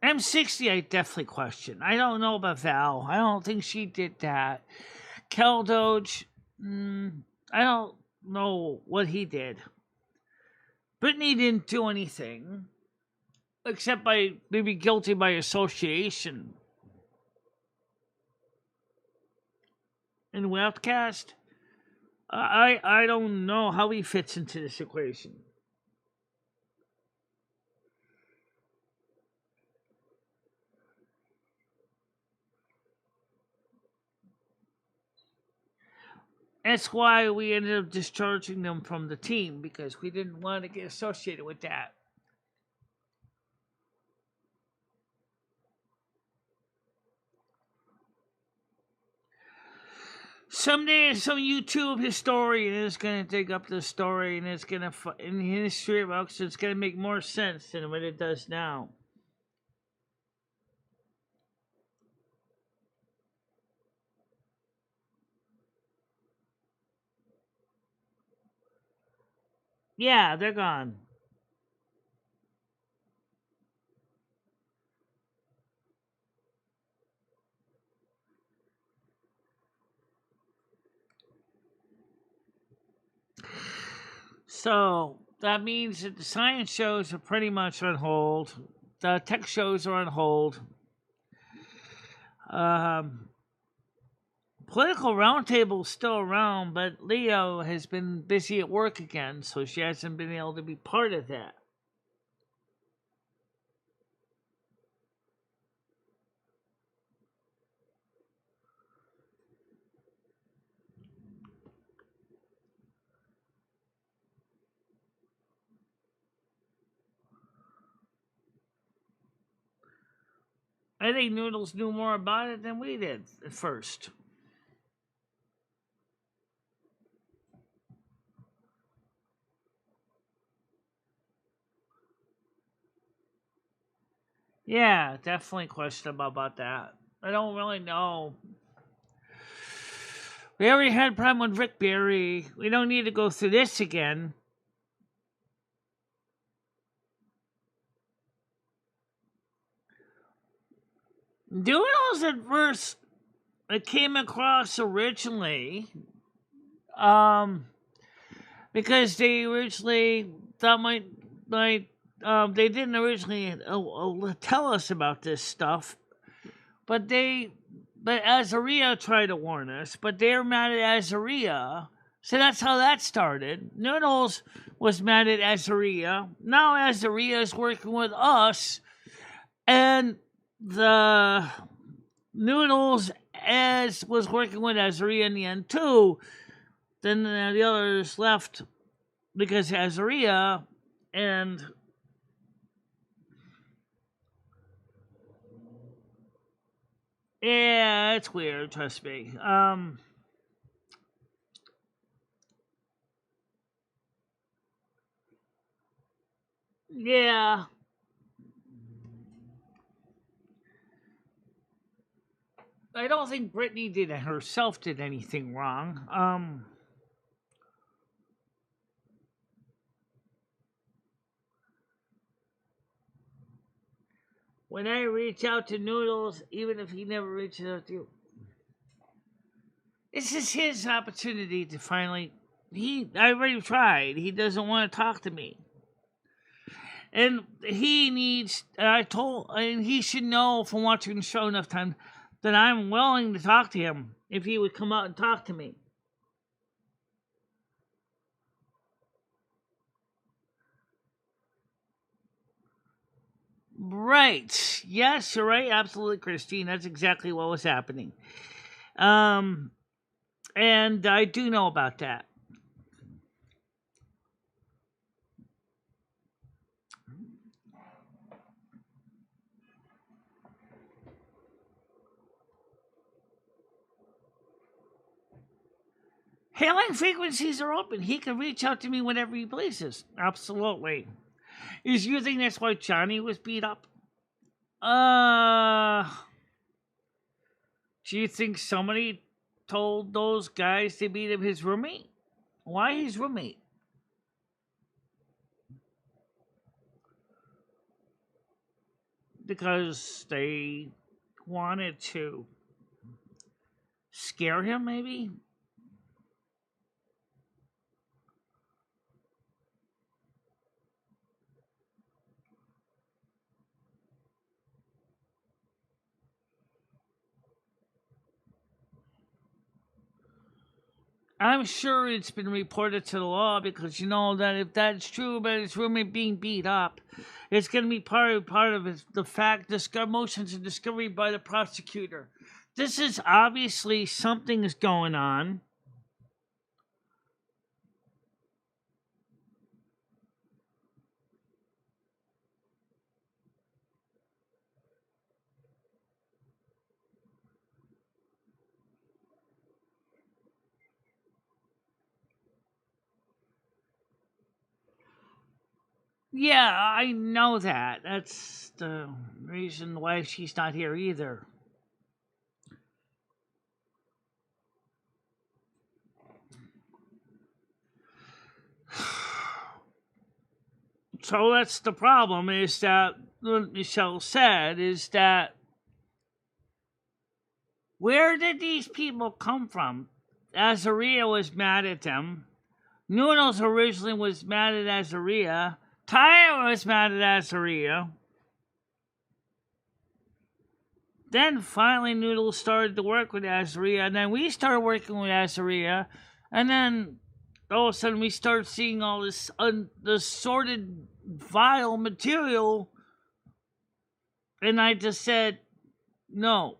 M60, I definitely question. I don't know about Val. I don't think she did that. Kel Doge, I don't know what he did. Brittany didn't do anything except by maybe guilty by association. And Webcast, I don't know how he fits into this equation. That's why we ended up discharging them from the team because we didn't want to get associated with that. Someday, some YouTube historian is going to dig up the story, and it's going to, in the history of auction, it's going to make more sense than what it does now. Yeah, they're gone. So that means that the science shows are pretty much on hold. The tech shows are on hold. Political Roundtable is still around, but Leo has been busy at work again, so she hasn't been able to be part of that. I think Noodles knew more about it than we did at first. Yeah, definitely questionable about that. I don't really know. We already had a problem with Rick Berry. We don't need to go through this again. Doodles at first it came across originally because they originally thought they didn't originally tell us about this stuff, but Azaria tried to warn us, but they were mad at Azaria, so that's how that started. Noodles was mad at Azaria. Now Azaria is working with us, and the Noodles as was working with Azaria in the end too. Then the others left because Azaria and yeah, it's weird. Trust me. Yeah. I don't think Brittany did herself did anything wrong. When I reach out to Noodles, even if he never reaches out to you, this is his opportunity to finally. I already tried. He doesn't want to talk to me, and he needs. And he should know from watching the show enough time that I'm willing to talk to him if he would come out and talk to me. Right. Yes, you're right. Absolutely, Christine. That's exactly what was happening. Um, and I do know about that. Hailing frequencies are open. He can reach out to me whenever he pleases. Absolutely. Is you think that's why Johnny was beat up? Do you think somebody told those guys to beat him his roommate? Why his roommate? Because they wanted to scare him, maybe? I'm sure it's been reported to the law because you know that if that's true about his roommate being beat up, it's going to be part of the fact motions and discovery by the prosecutor. This is obviously something is going on. Yeah, I know that. That's the reason why she's not here either. So that's the problem, is that what Michelle said is that where did these people come from? Azaria was mad at them. Noodles originally was mad at Azaria. Tyra was mad at Azaria. Then finally Noodles started to work with Azaria, and then we started working with Azaria, and then all of a sudden we start seeing all this assorted, vile material, and I just said, no.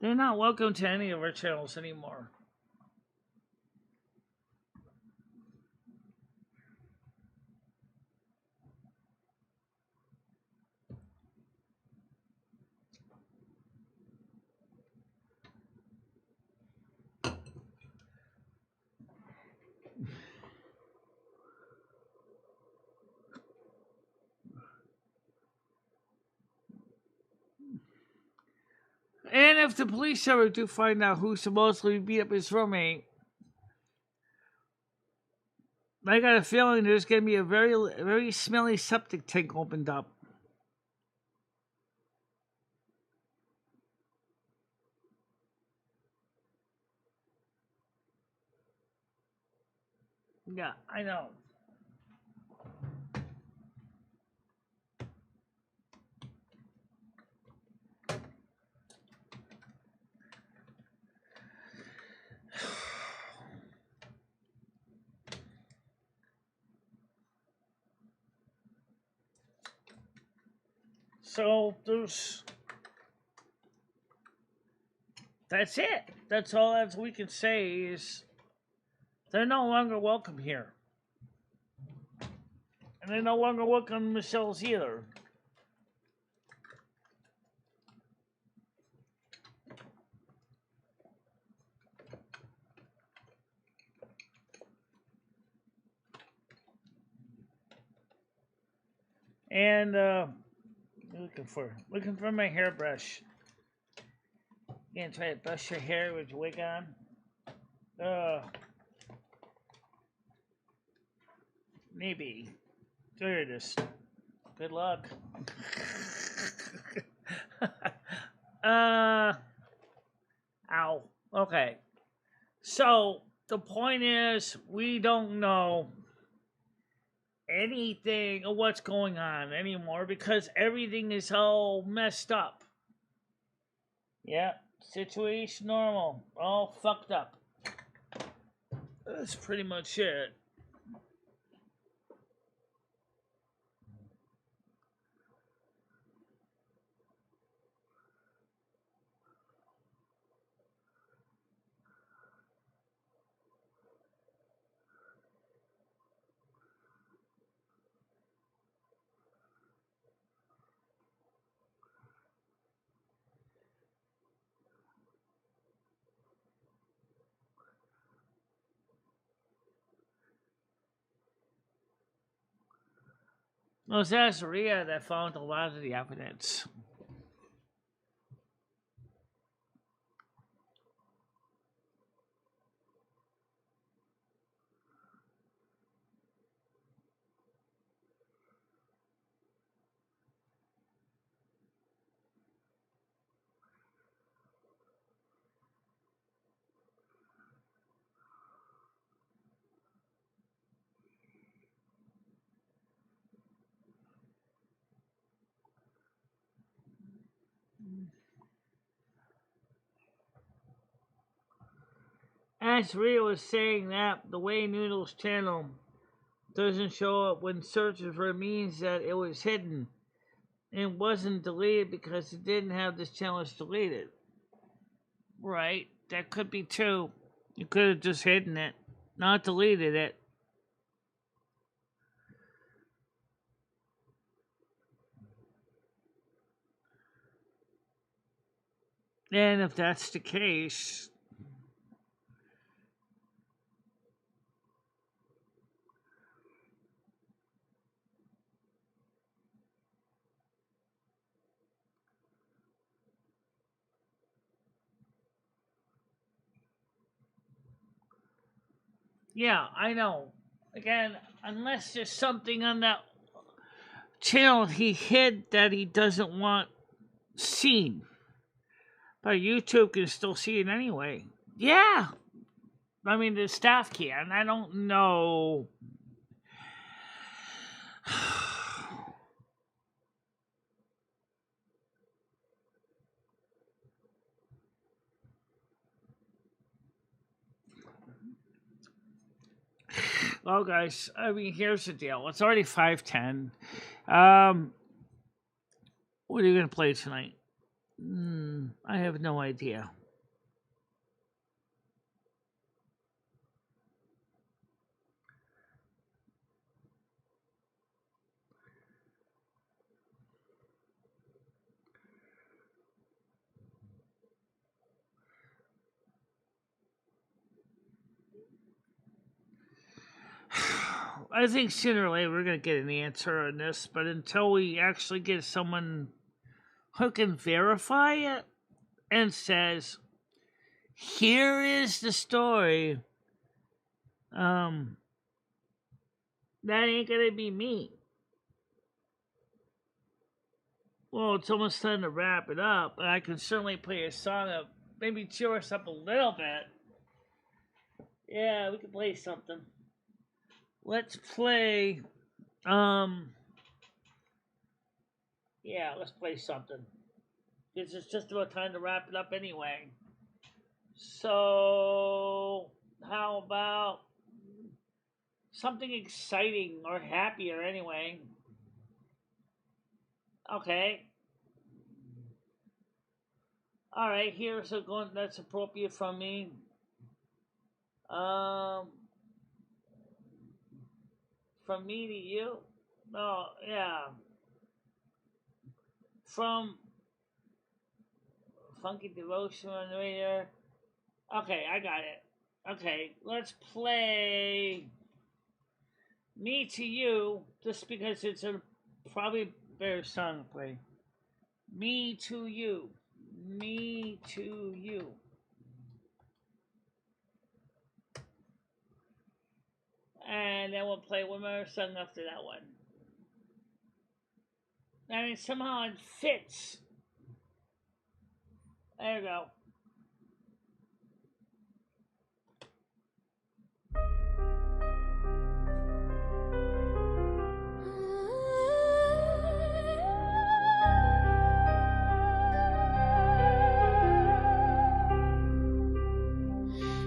They're not welcome to any of our channels anymore. And if the police ever do find out who supposedly beat up his roommate, I got a feeling there's going to be a very smelly septic tank opened up. Yeah, I know. So that's it. That's all that we can say is they're no longer welcome here. And they're no longer welcome Michelle's either. And looking for my hairbrush. You gonna try to brush your hair with your wig on? Maybe. There it is. Good luck. Ow. Okay. So the point is, we don't know anything of what's going on anymore because everything is all messed up. Yeah, situation normal, all fucked up. That's pretty much it. It was Azaria that found a lot of the evidence. Max Rita was saying that the Way Noodles channel doesn't show up when searching for it means that it was hidden and wasn't deleted because it didn't have this channel deleted. Right, that could be true. You could have just hidden it, not deleted it. And if that's the case, yeah, I know. Again, unless there's something on that channel he hid that he doesn't want seen. But YouTube can still see it anyway. Yeah. I mean, the staff can. I don't know. Well, guys, I mean, here's the deal. It's already 5:10. What are you going to play tonight? I have no idea. I think sooner or later we're going to get an answer on this, but until we actually get someone who can verify it and says, here is the story, that ain't going to be me. Well, it's almost time to wrap it up, but I can certainly play a song of maybe cheer us up a little bit. Yeah, we can play something. Let's play, let's play something. It's just about time to wrap it up anyway. So, how about something exciting or happier anyway? Okay. All right, here's a one that's appropriate from me. From me to you? Oh, yeah. From Funky Devotion on the radio. Okay, I got it. Okay, let's play Me to You, just because it's a probably better song to play. Me to You. Me to You. And then we'll play one more song after that one. I mean, somehow it fits. There you go.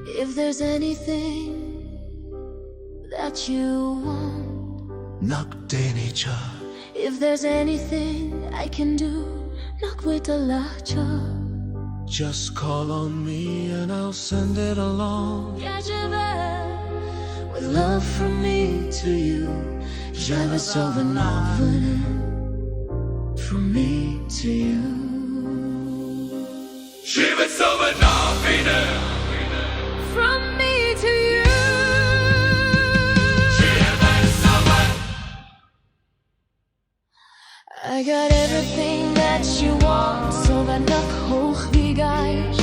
If there's anything that you want, Nagdenica. if there's anything I can do, nagwitalacha. Just call on me and I'll send it along. With love from me to you, Javis over from me to you. Javis over From me to you. I got everything that you want, so that knock hoch wie Geist.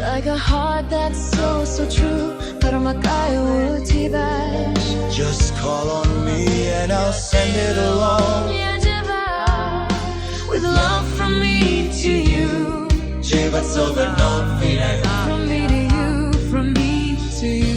Like a heart that's so true, but I'm like I would bash. Just call on me and I'll send it along. With love from me to you. Javis over From me to you, from me to you.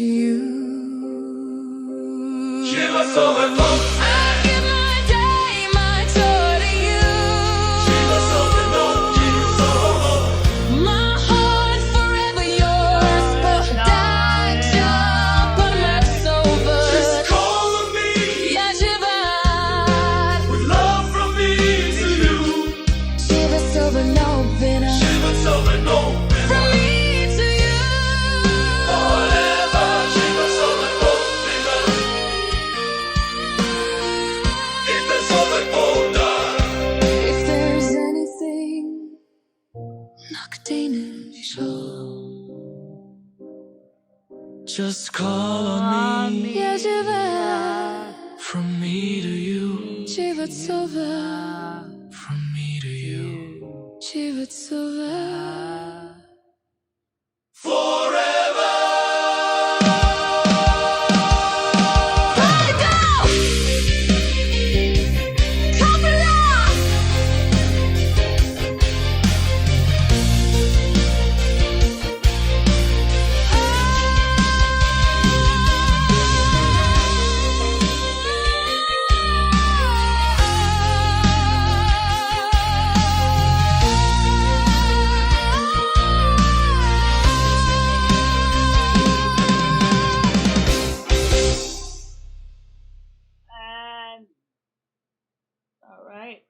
to you. Shiva Silver Love. I give my day, my joy to you. Shiva Silver Love. Shiva Silver Love. My heart forever yours, but that job I'm not over. Just call on me Yeah, Shiva, with love from me to you. Shiva Silver, no bitter. Shiva Silver Love. From me to you. Forever. Shiva Silver Love. If there's something older, If there's anything, Nocturnal. just call on me. Yeah, Shiva, From me to you. Shiva Silver, From me to you. Shiva Silver. Forever. Let it go! Coppola! And all right.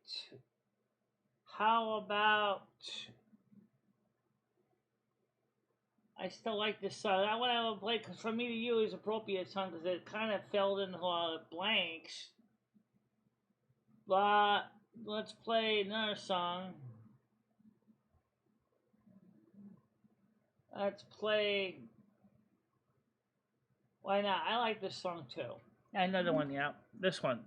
How about? I still like this song. That one I will play because From Me to You is appropriate song because it kind of filled in a lot of blanks. But let's play another song. Let's play. Why not? I like this song too. Another one, yeah. This one.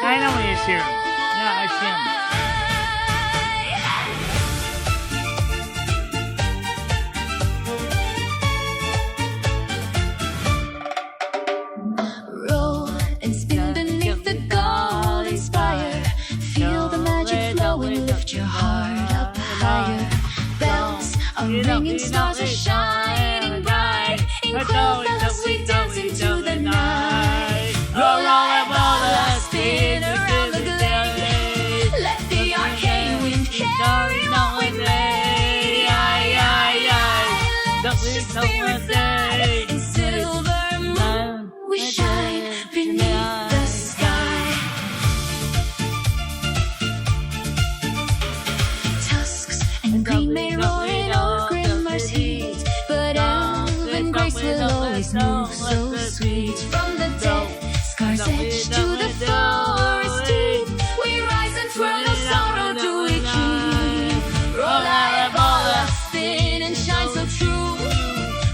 I know when you see him. Yeah, I see him. Roll and spin beneath the golden spire. Feel the magic flowing, lift your heart up higher. Bells are ringing, stars are shining bright. Incredible fellas, we dance into the night. Roll, roll, roll, spin around the glade. Let the arcane wind carry on with me. Aye, aye, aye. Let's just be reflected in silver moon. We shine beneath the sky. Tusks and green may roar in old Grimmer's heat, but elven grace will always move so sweet. From the dead, scars etched to the forest deep, we rise and twirl, no sorrow do we keep. Roll out a ball of spin and shine so true.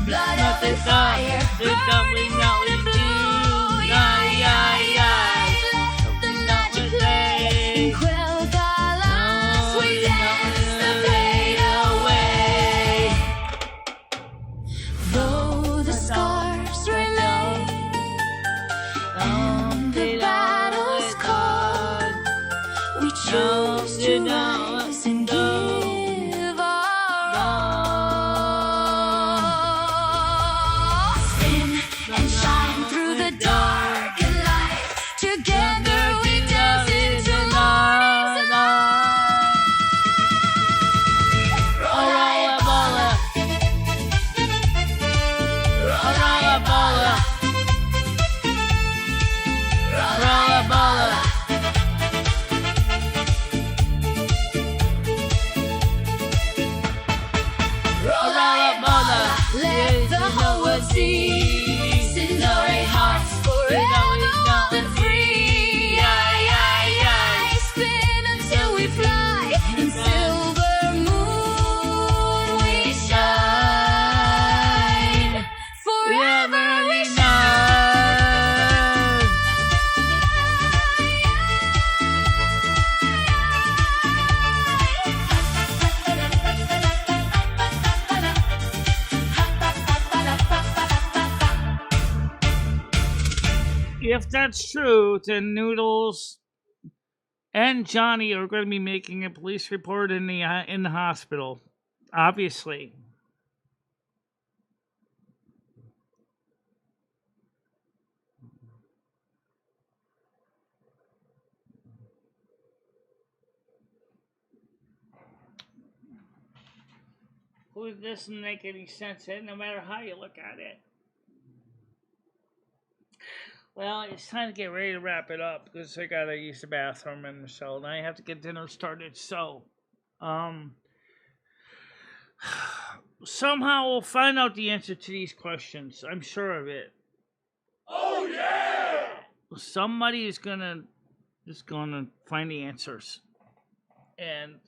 Blood up and fire, burning out and blue. Aye, aye, aye. Let the magic play. In quell galas, we dance the pain away. Though the scars remain and the battle's called, we choose to rise and give our all. Spin and shine through the dark and light. Together we dance into morning's light. Roll, roll, bola. Roll, roll, bola. Roll, bola. Roll, bola. Let the whole world see. Signore hearts forever and free. Aye, aye, aye. Spin until we fly. In silver moon we shine. Forever we shine. If that's true, then Noodles and Johnny are going to be making a police report in the hospital. Obviously. Who doesn't make any sense, no matter how you look at it. Well, it's time to get ready to wrap it up because I gotta use the bathroom and so and I have to get dinner started. So, somehow we'll find out the answer to these questions. I'm sure of it. Oh yeah! Somebody is gonna find the answers. And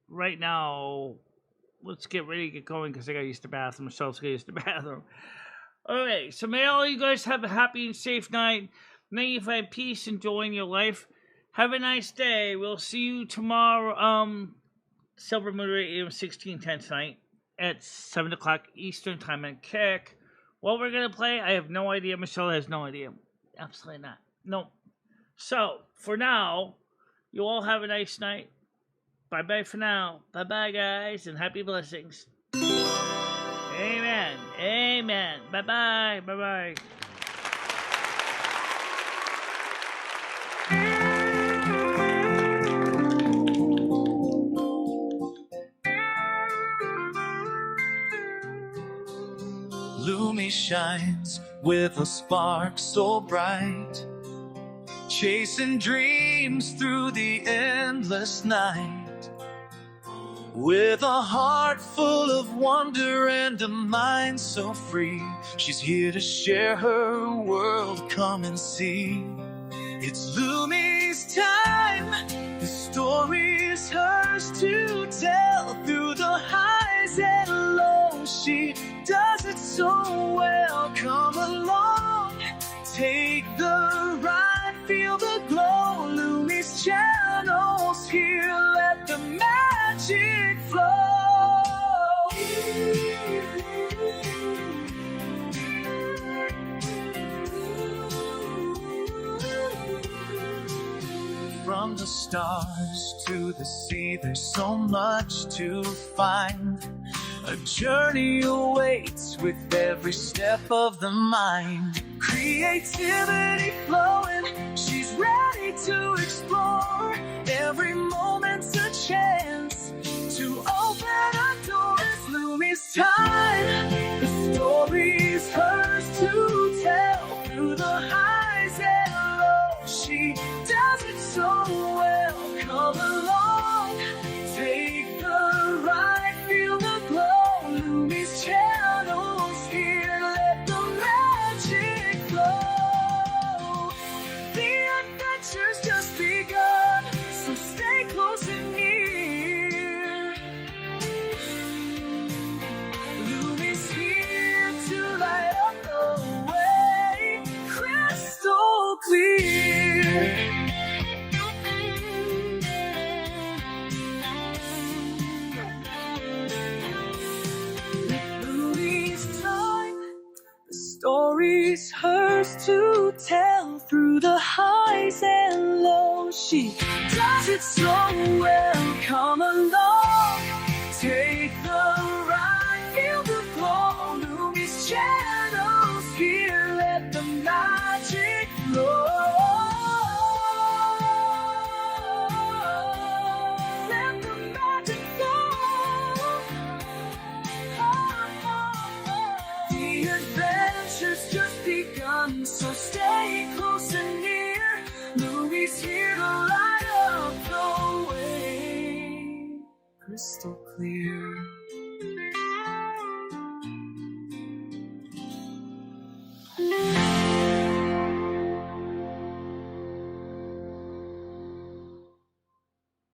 right now, let's get ready to get going because I gotta use the bathroom. So let's use the bathroom. Alright, so may all you guys have a happy and safe night. May you find peace and joy in your life. Have a nice day. We'll see you tomorrow, Silver Moon Radio 1610 tonight at 7 o'clock Eastern Time on Kick. What we're gonna play, I have no idea. Michelle has no idea. Absolutely not. No. So, for now, you all have a nice night. Bye-bye for now. Bye-bye, guys, and happy blessings. Amen. Amen. Bye-bye. Bye-bye. Lumi shines with a spark so bright, chasing dreams through the endless night. With a heart full of wonder and a mind so free, she's here to share her world, come and see. It's Lumi's time, the story's hers to tell. Through the highs and lows, she does it so well. Come along, take the ride, feel the glow. Lumi's channels here, let the magic flow. From the stars to the sea, there's so much to find. A journey awaits with every step of the mind. Creativity flowing, she's ready to explore. Every moment's a chance to open a door. It's Lumi's time, the story's hers to tell. Through the highs and lows, she does it so well. Come along, take the ride, feel the glow. Lumi's channels here, let the magic flow. The adventure's just begun, so stay close and near. Lumi's here to light up the way, crystal clear. Story's hers to tell. Through the highs and lows, she does it so well. Come